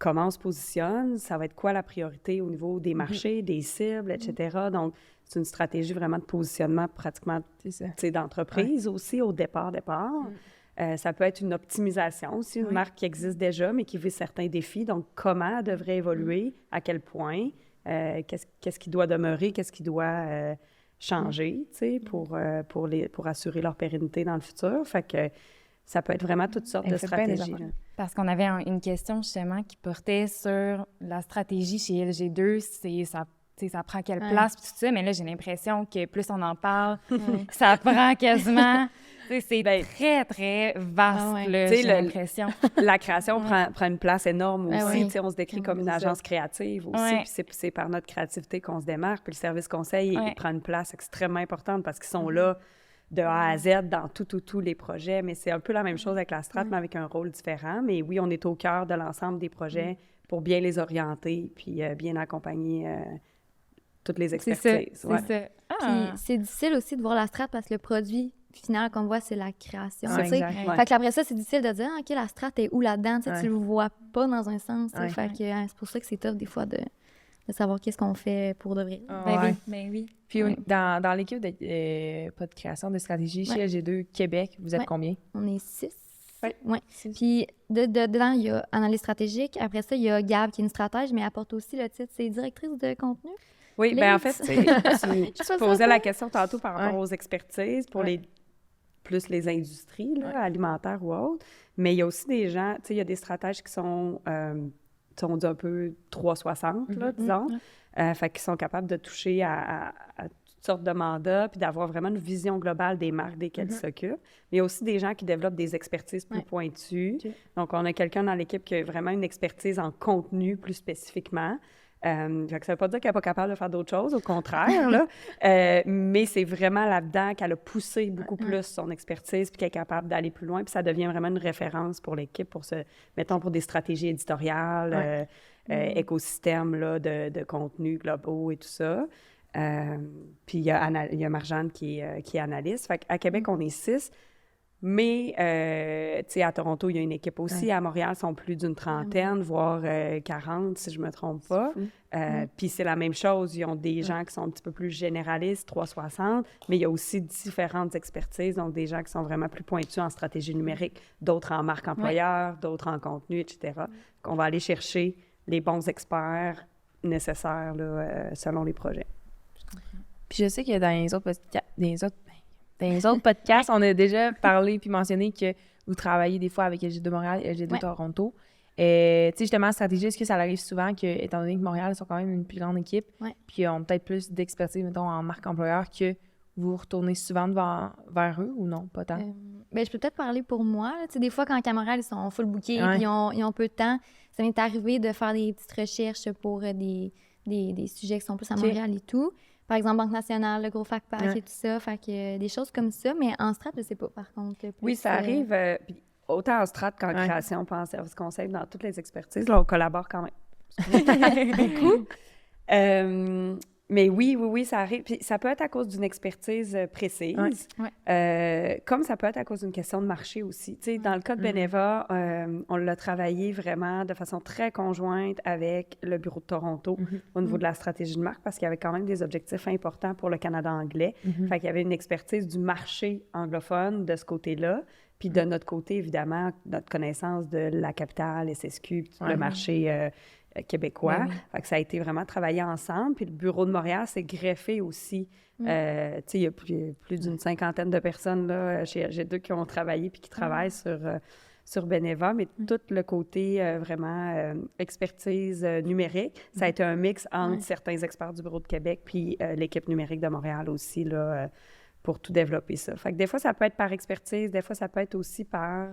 comment on se positionne, ça va être quoi la priorité au niveau des marchés, des cibles, etc. Donc, c'est une stratégie vraiment de positionnement pratiquement C'est ça. tu sais, d'entreprise aussi au départ. Ça peut être une optimisation aussi, une marque qui existe déjà, mais qui vit certains défis. Donc, comment elle devrait évoluer, à quel point, qu'est-ce qui doit demeurer, qu'est-ce qui doit changer, tu sais, pour assurer leur pérennité dans le futur. Fait que ça peut être vraiment toutes sortes de fait bien des stratégies. affaires. là. Parce qu'on avait une question justement qui portait sur la stratégie chez LG2, c'est ça. Tu sais, ça prend quelle place, puis tout ça. Mais là, j'ai l'impression que plus on en parle, ça prend quasiment... Tu sais, c'est très, très vaste, Ah ouais. là, Tu sais, j'ai l'impression. La création prend une place énorme aussi. oui. Tu sais, on se décrit comme une c'est agence créative aussi. Ouais. Puis c'est par notre créativité qu'on se démarque. Puis le service conseil, il Ouais. prend une place extrêmement importante parce qu'ils sont là de A à Z dans tous les projets. Mais c'est un peu la même chose avec la strat, mais avec un rôle différent. Mais oui, on est au cœur de l'ensemble des projets pour bien les orienter puis bien accompagner toutes les C'est ça, expertises. c'est Ouais. ça. Ah! Puis c'est difficile aussi de voir la strat parce que le produit final qu'on voit, c'est la création. Ouais, tu sais. exact. Ouais. Fait que après ça, c'est difficile de dire, ah, OK, la strat est où là-dedans? Tu sais, Ouais. tu le vois pas dans un sens. tu sais. Ouais. Fait que c'est pour ça que c'est tough des fois de savoir qu'est-ce qu'on fait pour de vrai. Ben Ouais. oui, ben oui. Puis Ouais. dans l'équipe de pas de création, de stratégie chez LG2 Québec, vous êtes Ouais. combien? On est 6. Ouais. Ouais. Puis dedans, il y a analyse stratégique. Après ça, il y a Gab qui est une stratège, mais elle apporte aussi le titre, c'est directrice de contenu. Oui, bien en Links. fait, tu Je sais pas posais ça. la question tantôt par rapport Ouais. aux expertises pour Ouais. plus les industries là, alimentaires ou autres. Mais il y a aussi des gens, tu sais, il y a des stratèges qui sont, on dit un peu 360, là, disons. Fait qu'ils sont capables de toucher à toutes sortes de mandats puis d'avoir vraiment une vision globale des marques desquelles ils s'occupent. Mais il y a aussi des gens qui développent des expertises plus pointues. OK. Donc, on a quelqu'un dans l'équipe qui a vraiment une expertise en contenu plus spécifiquement. Fait que ça ne veut pas dire qu'elle n'est pas capable de faire d'autres choses, au contraire, là. Mais c'est vraiment là-dedans qu'elle a poussé beaucoup plus son expertise puis qu'elle est capable d'aller plus loin. Puis ça devient vraiment une référence pour l'équipe, mettons, pour des stratégies éditoriales, écosystèmes là, de contenus globaux et tout ça. Puis il y a Marjane qui est analyste. Fait qu'à Québec, on est 6. Mais, tu sais, à Toronto, il y a une équipe aussi. À Montréal, ils sont plus d'une trentaine, voire 40, si je ne me trompe pas. Puis c'est la même chose. Ils ont des gens qui sont un petit peu plus généralistes, 360, mais il y a aussi différentes expertises, donc des gens qui sont vraiment plus pointus en stratégie numérique, d'autres en marque employeur, d'autres en contenu, etc. On va aller chercher les bons experts nécessaires là, selon les projets. Puis je sais que dans les autres podcasts, on a déjà parlé puis mentionné que vous travaillez des fois avec LG2 Montréal et LG2 Toronto. Tu sais, justement, stratégie, est-ce que ça arrive souvent que, étant donné que Montréal sont quand même une plus grande équipe, puis ont peut-être plus d'expertise, mettons, en marque employeur, que vous retournez souvent vers eux ou non? Pas tant? Ben, je peux peut-être parler pour moi. Là. Tu sais, des fois, quand à Montréal, ils sont full bookés Ouais. puis ils ont peu de temps, ça m'est arrivé de faire des petites recherches pour des sujets qui sont plus à OK. Montréal et tout. Par exemple, Banque nationale, le gros FACPAC Ouais. et tout ça. Fait que des choses comme ça. Mais en strat, je sais pas, par contre. Plus, Oui, ça arrive, puis autant en strat qu'en Ouais. création, pas en service conseil, dans toutes les expertises. Là, on collabore quand même. Beaucoup. Mais oui, ça arrive. Puis ça peut être à cause d'une expertise précise, comme ça peut être à cause d'une question de marché aussi. Tu sais, dans le cas de Beneva, on l'a travaillé vraiment de façon très conjointe avec le bureau de Toronto au niveau de la stratégie de marque parce qu'il y avait quand même des objectifs importants pour le Canada anglais. Fait qu'il y avait une expertise du marché anglophone de ce côté-là. Puis de notre côté, évidemment, notre connaissance de la capitale, SSQ, puis le marché québécois. Ben oui. Fait que ça a été vraiment travaillé ensemble. Puis le bureau de Montréal s'est greffé aussi. Tu sais, il y a plus d'une 50aine de personnes là, chez LG2 qui ont travaillé puis qui travaillent sur Beneva, mais tout le côté vraiment expertise numérique, ça a été un mix entre certains experts du bureau de Québec puis l'équipe numérique de Montréal aussi, là, pour tout développer ça. Fait que des fois, ça peut être par expertise, des fois, ça peut être aussi par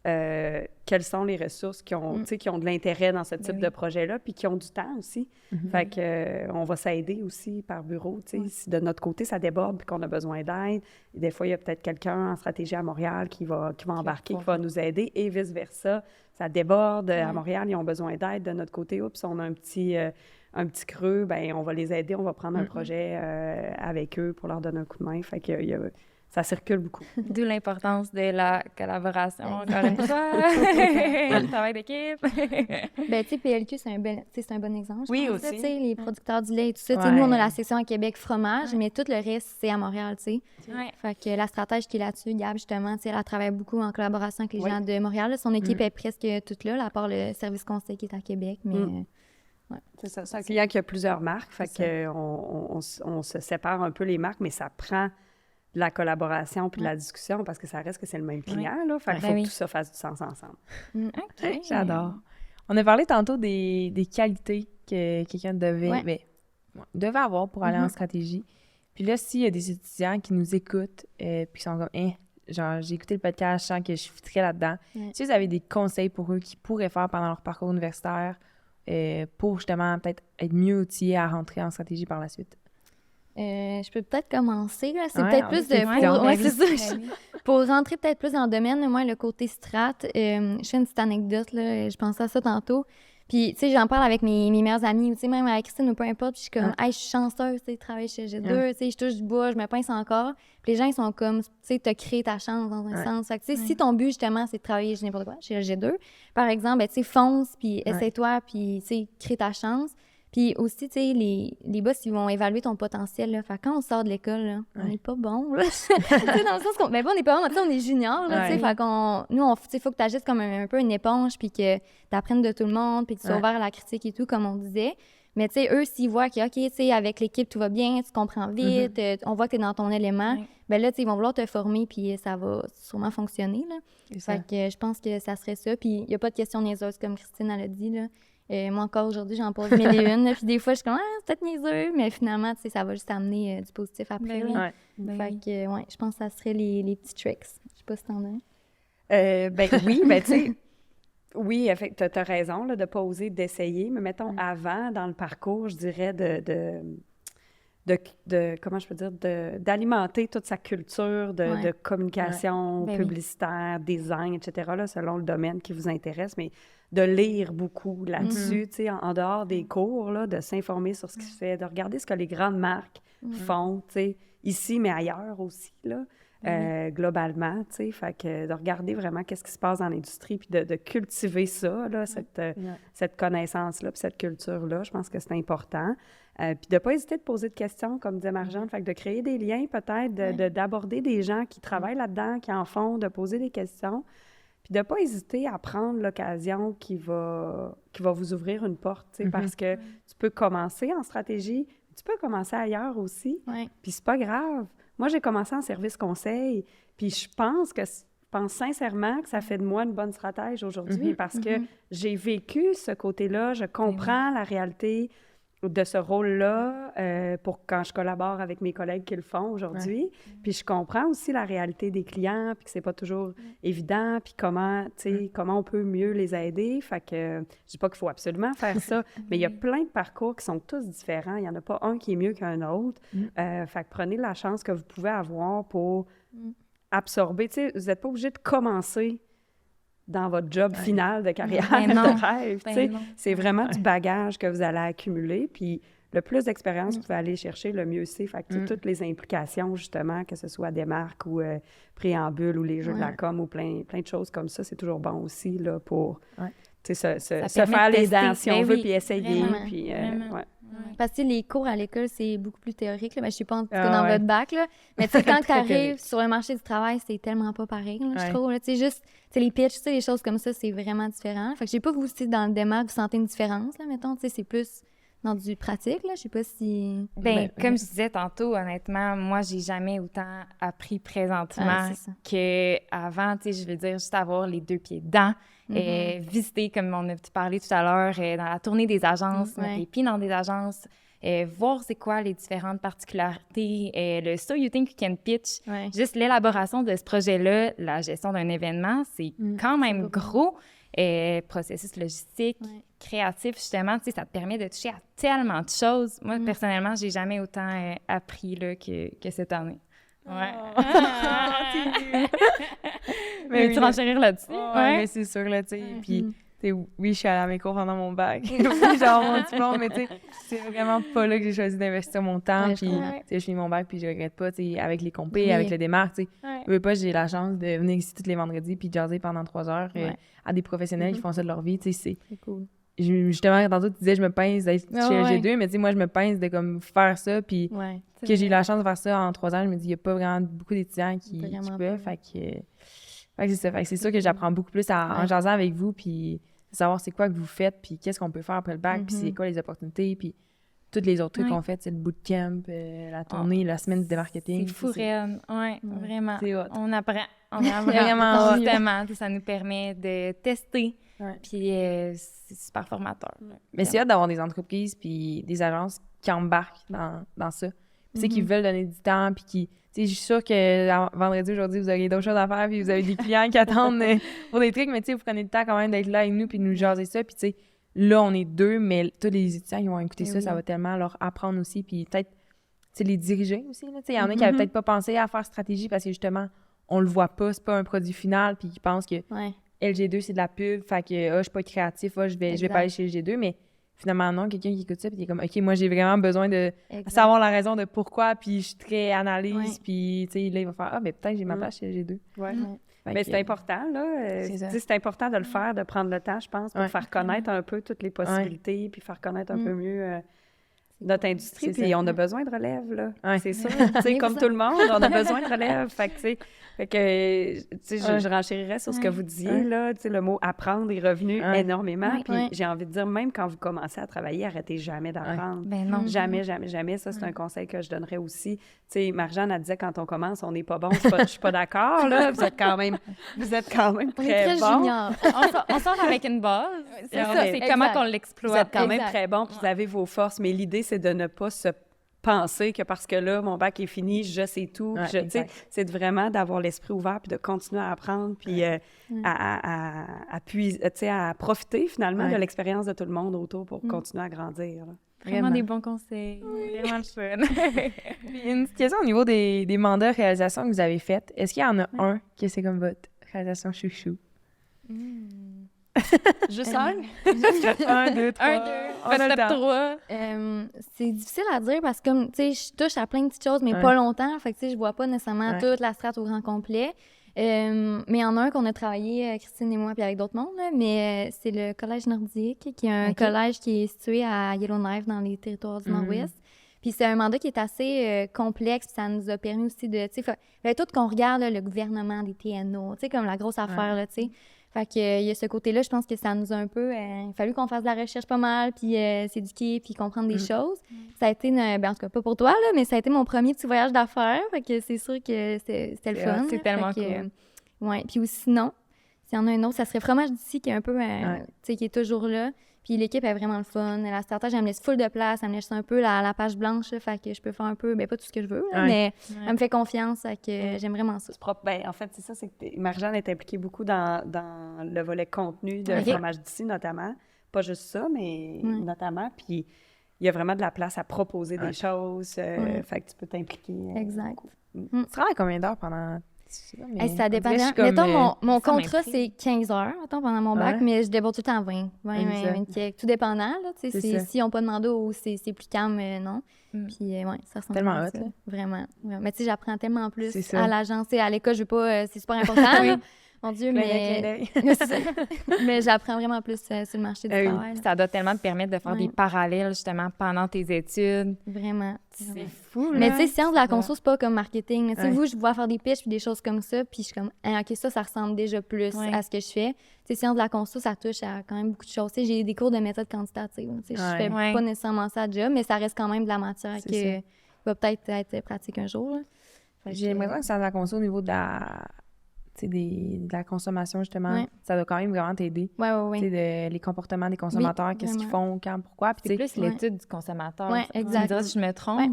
quelles sont les ressources qui ont de l'intérêt dans ce type de projet-là, puis qui ont du temps aussi. Fait que on va s'aider aussi par bureau, tu sais. Si de notre côté, ça déborde puis qu'on a besoin d'aide, des fois, il y a peut-être quelqu'un en stratégie à Montréal qui va embarquer, qui va nous aider, et vice-versa. Ça déborde à Montréal, ils ont besoin d'aide. De notre côté, oups, on a un petit creux, ben on va les aider, on va prendre un projet avec eux pour leur donner un coup de main. Fait que ça circule beaucoup. D'où l'importance de la collaboration, encore une fois. Le travail d'équipe. Ben, tu sais, PLQ, c'est un bon exemple. Je Oui, pense, là, aussi. tu sais, les producteurs du lait et tout ça. Tu sais, Ouais. nous, on a la section à Québec fromage, mais tout le reste, c'est à Montréal, tu sais. Ouais. Fait que la stratège qui est là-dessus, Gab, justement, tu sais, elle travaille beaucoup en collaboration avec les Oui. gens de Montréal. Là. Son équipe est presque toute là, à part le service conseil qui est à Québec, mais... C'est ça. C'est un client qui a plusieurs marques, fait que on se sépare un peu les marques, mais ça prend de la collaboration puis de la discussion parce que ça reste que c'est le même client, là. Fait qu'il faut que tout ça fasse du sens ensemble. OK. J'adore. On a parlé tantôt des qualités que quelqu'un devait avoir pour aller en stratégie. Puis là, s'il y a des étudiants qui nous écoutent puis qui sont comme genre, j'ai écouté le podcast, je sens que je fitterais là-dedans. Si vous avez des conseils pour eux qu'ils pourraient faire pendant leur parcours universitaire pour justement peut-être être mieux outillés à rentrer en stratégie par la suite? Je peux peut-être commencer, là. C'est Ouais, peut-être on plus est de... ouais, c'est ça. Pour rentrer peut-être plus dans le domaine, moi, le côté strat, je fais une petite anecdote, là. Je pensais à ça tantôt. Puis, tu sais, j'en parle avec mes meilleures amies, tu sais, même avec Christine ou peu importe. Puis, je suis comme, hey, je suis chanceuse, tu sais, de travailler chez G2, tu sais, je touche du bois, je me pince encore. Puis, les gens, ils sont comme, tu sais, t'as créé ta chance dans un sens. Fait que, tu sais, si ton but, justement, c'est de travailler chez n'importe quoi, chez G2, par exemple, ben, tu sais, fonce, puis essaie-toi, puis, tu sais, crée ta chance. Puis aussi, tu sais, les boss, ils vont évaluer ton potentiel, là. Fait que quand on sort de l'école, là, on n'est pas bon, là. Tu sais, dans le sens qu'on... Ben, on n'est pas bon, tu sais, on est junior, là, tu sais. Fait qu'on... Nous, tu sais, faut que tu agisses comme un peu une éponge, puis que tu apprennes de tout le monde, puis que tu sois ouvert à la critique et tout, comme on disait. Mais, tu sais, eux, s'ils voient que, OK, tu sais, avec l'équipe, tout va bien, tu comprends vite, on voit que tu es dans ton élément, ben là, tu sais, ils vont vouloir te former, puis ça va sûrement fonctionner, là. Fait que je pense que ça serait ça. Puis il n'y a pas de questions niaiseuses, comme Christine, elle a dit, là. Moi, encore aujourd'hui, j'en pose mille et une. Puis des fois, je suis comme, c'est peut-être niaiseux, mais finalement, tu sais, ça va juste amener du positif après. Là. Fait que, je pense que ça serait les petits tricks. Je sais pas si t'en as. Ben oui, ben tu sais, oui, tu as raison là, de ne pas oser d'essayer, mais mettons, avant, dans le parcours, je dirais comment je peux dire, d'alimenter toute sa culture de communication publicitaire, design, etc., là, selon le domaine qui vous intéresse, mais de lire beaucoup là-dessus, tu sais, en dehors des cours, là, de s'informer sur ce qui se fait, de regarder ce que les grandes marques font, tu sais, ici, mais ailleurs aussi, là, globalement, tu sais, fait que de regarder vraiment qu'est-ce qui se passe dans l'industrie, puis de cultiver ça, là, cette connaissance-là, puis cette culture-là, je pense que c'est important. Puis de ne pas hésiter de poser des questions, comme disait Marjane, fait que de créer des liens peut-être, d'aborder des gens qui travaillent là-dedans, qui en font, de poser des questions, puis de ne pas hésiter à prendre l'occasion qui va vous ouvrir une porte, tu sais, parce que tu peux commencer en stratégie, tu peux commencer ailleurs aussi, puis c'est pas grave. Moi, j'ai commencé en service conseil, puis je pense sincèrement que ça fait de moi une bonne stratège aujourd'hui parce que j'ai vécu ce côté-là, je comprends la réalité de ce rôle-là pour quand je collabore avec mes collègues qui le font aujourd'hui. Puis je comprends aussi la réalité des clients, puis que c'est pas toujours évident, puis comment on peut mieux les aider. Fait que je dis pas qu'il faut absolument faire ça, mais il y a plein de parcours qui sont tous différents. Il y en a pas un qui est mieux qu'un autre. Fait que prenez la chance que vous pouvez avoir pour absorber. Tu sais, vous n'êtes pas obligé de commencer dans votre job final de carrière, de rêve. C'est vraiment du bagage que vous allez accumuler. Puis le plus d'expérience que vous allez chercher, le mieux c'est. Fait que toutes les implications, justement, que ce soit des marques ou préambule ou les jeux de la com ou plein de choses comme ça, c'est toujours bon aussi là, pour se faire les dents si on veut, puis essayer. Puis, Parce que les cours à l'école, c'est beaucoup plus théorique. Là. Mais je sais pas en tout cas Ah dans ouais. votre bac. Là. Mais tu sais, quand tu Très arrives théorique. sur le marché du travail, c'est tellement pas pareil, là, Ouais. je trouve. Tu sais, juste les pitchs, tu sais, les choses comme ça, c'est vraiment différent. Fait que je sais pas, vous aussi, dans le démarque, vous sentez une différence, là, mettons. Tu sais, c'est plus dans du pratique, là. Je sais pas si... Ben, comme je disais tantôt, honnêtement, moi, j'ai jamais autant appris présentement Ouais, c'est ça. qu'avant. Tu sais, je veux dire, juste avoir les deux pieds dedans, visiter, comme on a parlé tout à l'heure, dans la tournée des agences, mettre Ouais. les pieds dans des agences, voir c'est quoi les différentes particularités, le So You Think You Can Pitch, Ouais. juste l'élaboration de ce projet-là, la gestion d'un événement, c'est quand même gros. Processus logistique, Ouais. créatif, justement, tu sais, ça te permet de toucher à tellement de choses. Moi, personnellement, j'ai jamais autant appris là, que cette année. Ouais. Mais Mais tu renchérir là-dessus? Ouais, mais c'est sûr, là, tu sais. Puis, tu sais, oui, je suis allée à mes cours pendant mon bac. Puis, genre, mon diplôme, mais tu sais, c'est vraiment pas là que j'ai choisi d'investir mon temps. Ouais, je Puis, comprends. tu sais, je finis mon bac, puis je regrette pas, tu sais, avec les compés, Oui. avec le démarque, tu sais. Ouais. Je veux pas, j'ai la chance de venir ici tous les vendredis, puis de jaser pendant 3 heures Ouais. à des professionnels qui font ça de leur vie, tu sais, C'est cool. justement, tantôt, tu disais, je me pince d'être Ouais, chez ouais. LG2, mais tu sais, moi, je me pince de comme faire ça, puis Ouais. que j'ai eu la chance de faire ça en 3 ans, je me dis, il y a pas vraiment beaucoup d'étudiants qui Vraiment peuvent, pas. fait que c'est ça. Fait que c'est sûr que j'apprends beaucoup plus en Ouais. jasant avec vous, puis de savoir c'est quoi que vous faites, puis qu'est-ce qu'on peut faire après le bac, puis c'est quoi les opportunités, puis tous les autres trucs Ouais. qu'on fait, c'est le bootcamp, la tournée, la semaine de marketing. C'est fou, raide. Ouais, vraiment. C'est hot. On apprend. On apprend. Vraiment hot. Justement, tu sais, ça nous permet de tester. Ouais. Puis c'est super formateur. Mais c'est hâte d'avoir des entreprises puis des agences qui embarquent dans ça. Puis tu sais, qui veulent donner du temps, puis qui... Tu sais, je suis sûre que vendredi, aujourd'hui, vous auriez d'autres choses à faire, puis vous avez des clients qui attendent pour des trucs, mais tu sais, vous prenez le temps quand même d'être là avec nous, puis de nous jaser ça, puis tu sais, là, on est 2, mais tous les étudiants, ils vont écouter ça, ça va tellement leur apprendre aussi, puis peut-être, tu sais, les diriger aussi, là. Tu sais, il y en a qui n'avaient peut-être pas pensé à faire stratégie parce que justement, on le voit pas, c'est pas un produit final, puis qui pensent que Ouais. LG2, c'est de la pub, fait que je suis pas créatif, je vais Exact. pas aller chez LG2, mais finalement, non, quelqu'un qui écoute ça, puis il est comme, OK, moi, j'ai vraiment besoin de Exact. savoir la raison de pourquoi, puis je suis très analyse, Ouais. puis tu sais, là, il va faire, ah, mais peut-être j'ai ma place chez LG2. Ouais. Fait Mais que, c'est important, là. c'est ça. Tu sais, c'est important de le faire, de prendre le temps, je pense, pour Ouais. faire connaître un peu toutes les possibilités, puis faire connaître un peu mieux notre industrie. C'est Puis ça. on a besoin de relève, là. Ouais. C'est sûr. Tu sais, comme tout le monde, on a besoin de relève. Fait que, tu sais, Ouais. je renchérirais sur ce que vous disiez, Ouais. là. Tu sais, le mot apprendre est revenu Ouais. énormément. Ouais. Puis Ouais. j'ai envie de dire, même quand vous commencez à travailler, arrêtez jamais d'apprendre. Ben non. Jamais, jamais, jamais. Ça, c'est un conseil que je donnerais aussi. Tu sais, Marjane, elle disait, quand on commence, on n'est pas bon. Je suis pas d'accord, là. Vous êtes quand même On est très très bon. junior. On sort avec une base. C'est Alors, ça, c'est exact. comment qu'on Vous l'exploite. êtes quand même Exact. très bon, puis vous avez vos forces, mais l'idée, c'est de ne pas se penser que parce que là, mon bac est fini, je sais tout. Ouais, Tu sais, exact. c'est vraiment d'avoir l'esprit ouvert, puis de continuer à apprendre, puis tu sais, à profiter finalement Ouais. de l'expérience de tout le monde autour pour continuer à grandir. là. Vraiment des bons conseils. Vraiment le fun. Puis une petite question au niveau des mandats réalisations que vous avez faites. Est-ce qu'il y en a un que c'est comme votre réalisation chouchou? Juste un? 1, 2, 3. 1, 2, On a le top temps. 3. C'est difficile à dire parce que, comme, tu sais, je touche à plein de petites choses, mais Ouais. pas longtemps. Fait que, tu sais, je vois pas nécessairement Ouais. toute la strate au grand complet. Mais il y en a un qu'on a travaillé, Christine et moi, puis avec d'autres mondes, là, mais c'est le Collège nordique, qui est un Ok. collège qui est situé à Yellowknife, dans les territoires du Nord-Ouest. Puis c'est un mandat qui est assez complexe, puis ça nous a permis aussi de, tu sais, fait tout qu'on regarde, là, le gouvernement des TNO, tu sais, comme la grosse affaire, là, tu sais. Fait que, il y a ce côté-là, je pense que ça nous a un peu... il a fallu qu'on fasse de la recherche pas mal, puis s'éduquer, puis comprendre des choses. Ça a été, ben, en tout cas, pas pour toi, là, mais ça a été mon premier petit voyage d'affaires. Fait que c'est sûr que c'était le C'est fun. hot, c'est là. tellement Fait que, cool. ouais. Puis aussi, sinon, s'il y en a un autre, ça serait Fromage d'ici, qui est un peu... tu sais, qui est toujours là. Puis l'équipe est vraiment le fun. La stratège, elle me laisse full de place. Elle me laisse un peu la page blanche, là, fait que je peux faire un peu... Ben, pas tout ce que je veux, là, Ouais. mais elle me fait confiance, fait que j'aime vraiment ça. C'est propre. Ben, en fait, c'est ça, c'est que Marjane est impliquée beaucoup dans le volet contenu de Ok. Fromage d'ici, notamment. Pas juste ça, mais notamment. Puis il y a vraiment de la place à proposer des choses. Fait que tu peux t'impliquer. Exact. Tu travailles combien d'heures pendant... Je sais pas, mais Hey, ça on dépend. dirait que je suis comme, Mettons, mon ça contrat, m'intrigue. c'est 15 heures, mettons, pendant mon bac, Ouais. mais je déborde tout le temps à 20, 20, Ouais, 20, ça. 20 quelques. Tout dépendant, là, tu sais, C'est ça. si on pas de mandat ou c'est plus calme, non. Mm. Puis, ouais, ça ressemble Tellement à hot, ça. là. Vraiment. Mais tu sais, j'apprends tellement plus C'est ça. à l'agence. Tu sais, à l'école, je veux pas... c'est super important, là. Mon Dieu, Clin d'œil, mais... clin d'œil. C'est ça. Mais j'apprends vraiment plus sur le marché du Ah oui. travail. là. Ça doit tellement te permettre de faire Ouais. des parallèles, justement, pendant tes études. Vraiment. C'est fou, Mais là. tu sais, sciences de la conso, c'est pas comme marketing. là. Tu sais, Ouais. vous, je vois faire des pitches puis des choses comme ça, puis je suis comme, ah, OK, ça ressemble déjà plus Ouais. à ce que je fais. Tu sais, sciences de la conso, ça touche à quand même beaucoup de choses. Tu sais, j'ai des cours de méthode quantitative. Tu sais, Ouais. je fais Ouais. pas nécessairement ça à job, mais ça reste quand même de la matière C'est qui ça. va peut-être être pratique un jour. là. Fait J'ai que- l'impression que ça la conso au niveau de la, tu sais, de la consommation, justement. Ouais. Ça doit quand même vraiment t'aider. Ouais, ouais, Tu sais, ouais. les comportements des consommateurs, qu'est-ce qu'ils vraiment. font, quand, pourquoi. Puis, C'est tu sais, plus Ouais. l'étude du consommateur. Ouais, Tu me exact. diras si je me trompe. Ouais.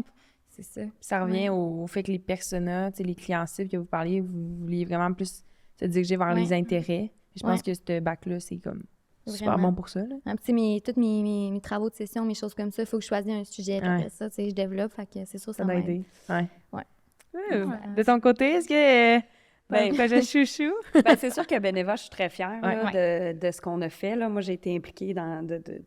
C'est ça. ça revient Ouais. au fait que les personas, tu sais, les clients cibles que vous parliez, vous vouliez vraiment plus se diriger vers Ouais. les intérêts. Je pense Ouais. que ce bac-là, c'est comme super Vraiment. bon pour ça. Là. Tu sais, tous mes travaux de session, mes choses comme ça, il faut que je choisisse un sujet. Puis Ouais. après ça, tu sais, je développe. Fait que c'est sûr, Ça ça doit m'aide. aider. Ouais. Ouais. De ton côté, est-ce que Ben, un projet chouchou? Ben, c'est sûr que Beneva, je suis très fière là, Ouais. de ce qu'on a fait. Là. Moi, j'ai été impliquée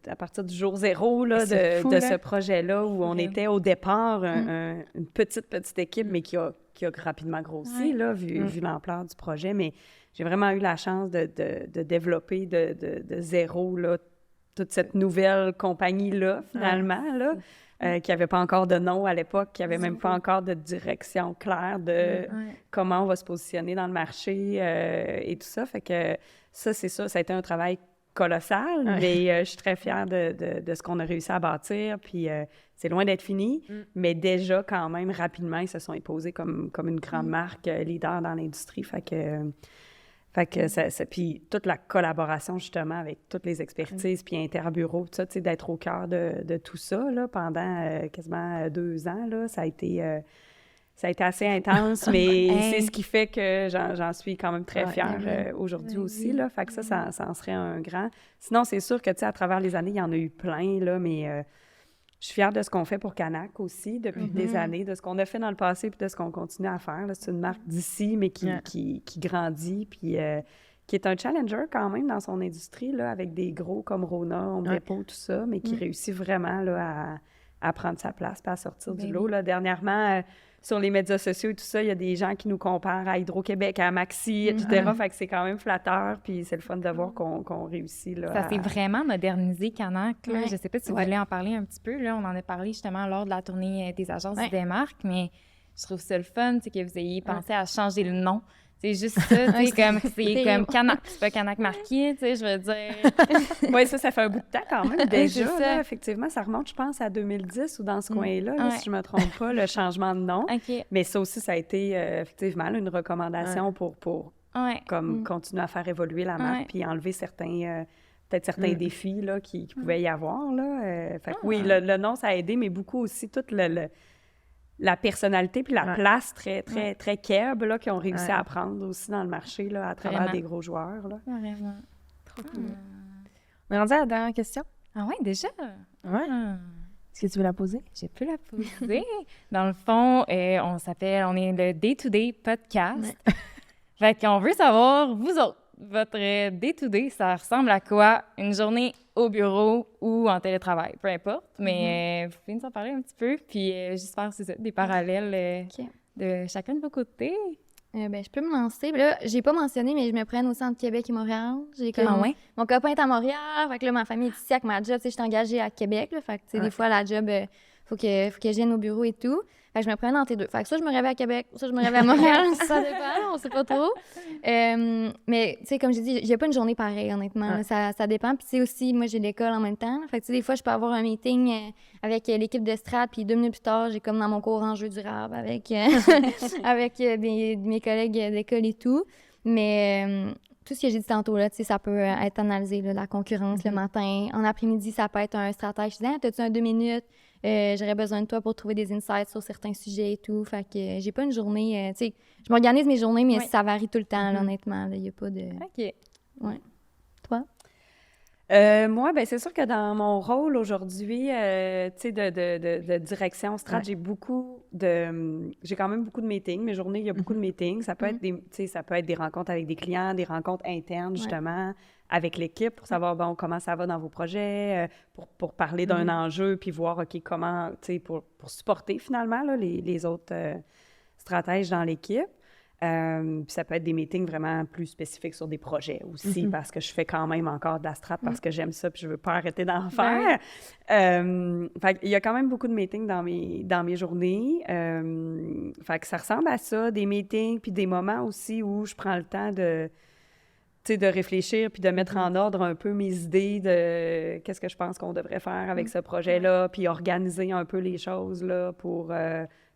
à partir du jour zéro là, C'est fou, de là. ce projet-là où on était au départ une petite équipe, mais qui a rapidement grossi, Ouais. là, vu l'ampleur du projet. Mais j'ai vraiment eu la chance de développer de zéro là, toute cette nouvelle compagnie-là, finalement, là, qui n'avait pas encore de nom à l'époque, qui n'avait même pas encore de direction claire de Ouais. comment on va se positionner dans le marché et tout ça. Fait que ça, c'est ça, ça a été un travail colossal, mais je suis très fière de ce qu'on a réussi à bâtir. Puis c'est loin d'être fini, mais déjà, quand même, rapidement, ils se sont imposés comme une grande marque leader dans l'industrie. Fait que puis toute la collaboration, justement, avec toutes les expertises, puis interbureaux, tout ça, tu sais, d'être au cœur de tout ça, là, pendant quasiment 2 ans, là, ça a été assez intense, mais c'est ce qui fait que j'en suis quand même très fière aujourd'hui aussi, là. Fait que ça en serait un grand. Sinon, c'est sûr que, tu sais, à travers les années, il y en a eu plein, là, mais je suis fière de ce qu'on fait pour Canac aussi depuis des années, de ce qu'on a fait dans le passé puis de ce qu'on continue à faire, là. C'est une marque d'ici, mais qui grandit, puis qui est un challenger quand même dans son industrie, là, avec des gros comme Rona, Home Depot, tout ça, mais qui réussit vraiment là, à prendre sa place puis à sortir du lot. Là. Dernièrement, sur les médias sociaux et tout ça, il y a des gens qui nous comparent à Hydro-Québec, à Maxi, etc. Fait que c'est quand même flatteur, puis c'est le fun de voir qu'on réussit. Là, Ça s'est vraiment modernisé, Canac. Là. Ouais. Je ne sais pas si vous voulez en parler un petit peu. Là. On en a parlé justement lors de la tournée des agences des marques, mais je trouve ça le fun que vous ayez pensé à changer le nom. C'est juste ça, tu sais, c'est comme Canac, c'est pas Canac Marquis, tu sais, je veux dire. Oui, ça fait un bout de temps quand même déjà. c'est ça. Là, effectivement, ça remonte, je pense, à 2010 ou dans ce coin-là, là, si je ne me trompe pas, le changement de nom. OK. Mais ça aussi, ça a été effectivement là, une recommandation pour Ouais. continuer à faire évoluer la marque puis enlever peut-être certains défis là, qui pouvaient y avoir. Là. Fait que oui, le nom, ça a aidé, mais beaucoup aussi toute la personnalité puis la place très, très, très keb là, qu'ils ont réussi à prendre aussi dans le marché là, à travers Vraiment. des gros joueurs. Là. Vraiment. Trop cool. On est rendu à la dernière question. Ah ouais, déjà? Ouais. Ah. Est-ce que tu veux la poser? Je peux la poser. Dans le fond, on est le Day-to-Day podcast. Fait qu'on veut savoir, vous autres, votre day-to-day, ça ressemble à quoi? Une journée au bureau ou en télétravail, peu importe. Mais vous pouvez nous en parler un petit peu, puis juste faire des parallèles de chacun de vos côtés. Ben, je peux me lancer. Là, j'ai pas mentionné, mais je me prenne au centre Québec et Montréal. J'ai comme... Ah ouais? Mon copain est à Montréal, fait que là, ma famille est ici avec ma job. Tu sais, je suis engagée à Québec, là, fait que, tu sais, des fois, la job, faut que je vienne au bureau et tout. Fait que je me prenne entre les deux. Fait que soit je me réveille à Québec, soit je me réveille à Montréal, ça dépend, on sait pas trop. Mais, tu sais, comme j'ai dit, j'ai pas une journée pareille, honnêtement. Ouais. Ça dépend. Puis, tu sais, aussi, moi, j'ai l'école en même temps. Fait que, tu sais, des fois, je peux avoir un meeting avec l'équipe de strat, puis 2 minutes plus tard, j'ai comme dans mon cours enjeu durable avec, avec mes collègues d'école et tout. Mais tout ce que j'ai dit tantôt, là, tu sais, ça peut être analysé, là, la concurrence le matin. En après-midi, ça peut être un stratège. Je dis, t'as-tu un 2 minutes? J'aurais besoin de toi pour trouver des insights sur certains sujets et tout. Fait que j'ai pas une journée... tu sais, je m'organise mes journées, mais ça varie tout le temps, là, honnêtement. Il n'y a pas de... OK. Ouais. Toi? Moi, ben c'est sûr que dans mon rôle aujourd'hui, tu sais, de direction strat, j'ai quand même beaucoup de meetings. Mes journées, il y a beaucoup de meetings. Ça peut être ça peut être des rencontres avec des clients, des rencontres internes, justement, avec l'équipe pour savoir, bon, comment ça va dans vos projets, pour parler d'un enjeu, puis voir, OK, comment, tu sais, pour supporter finalement là, les autres stratèges dans l'équipe. Puis ça peut être des meetings vraiment plus spécifiques sur des projets aussi, parce que je fais quand même encore de la strat parce que j'aime ça puis je veux pas arrêter d'en faire. Fait qu'il y a quand même beaucoup de meetings dans mes journées. Fait que ça ressemble à ça, des meetings puis des moments aussi où je prends le temps de réfléchir puis de mettre en ordre un peu mes idées de qu'est-ce que je pense qu'on devrait faire avec ce projet-là, puis organiser un peu les choses là, pour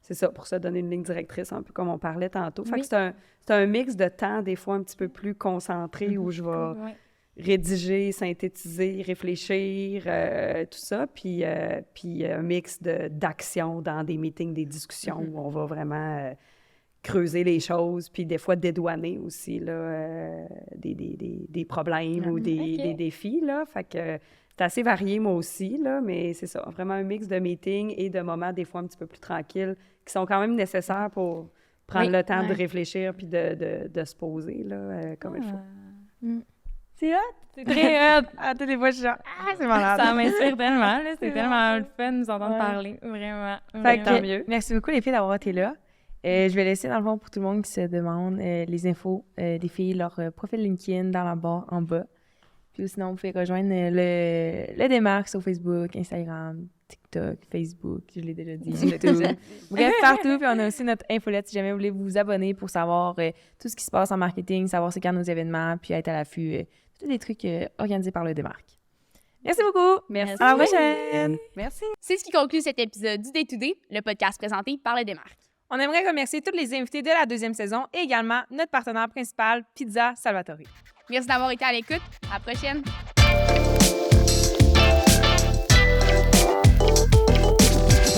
se donner une ligne directrice, un peu comme on parlait tantôt. Fait que c'est un mix de temps, des fois, un petit peu plus concentré, où je vais rédiger, synthétiser, réfléchir, tout ça, puis un mix d'actions dans des meetings, des discussions, où on va vraiment creuser les choses, puis des fois dédouaner aussi là, des problèmes ou des défis. Là. Fait que c'est assez varié, moi aussi, là, mais c'est ça, vraiment un mix de meetings et de moments des fois un petit peu plus tranquilles qui sont quand même nécessaires pour prendre le temps de réfléchir puis de se poser là, comme il faut. C'est hot! C'est très hot! À toutes les fois, je suis genre, c'est malade! Ça m'inspire tellement, là. C'est tellement le fun de nous entendre parler. Vraiment. Fait que, Tant mieux. merci beaucoup, les filles, d'avoir été là. Je vais laisser, dans le fond, pour tout le monde qui se demande, les infos des filles, leur profil LinkedIn dans la barre en bas. Puis sinon, vous pouvez rejoindre le Démarque sur Facebook, Instagram, TikTok, Facebook, je l'ai déjà dit, YouTube. Bref, partout. Puis on a aussi notre infolette si jamais vous voulez vous abonner pour savoir tout ce qui se passe en marketing, savoir c'est quand nos événements, puis être à l'affût. Tous des trucs organisés par le Démarque. Merci beaucoup! Merci. À la prochaine! Merci. C'est ce qui conclut cet épisode du Day to Day, le podcast présenté par le Démarque. On aimerait remercier tous les invités de la 2e saison et également notre partenaire principal, Pizza Salvatore. Merci d'avoir été à l'écoute. À la prochaine!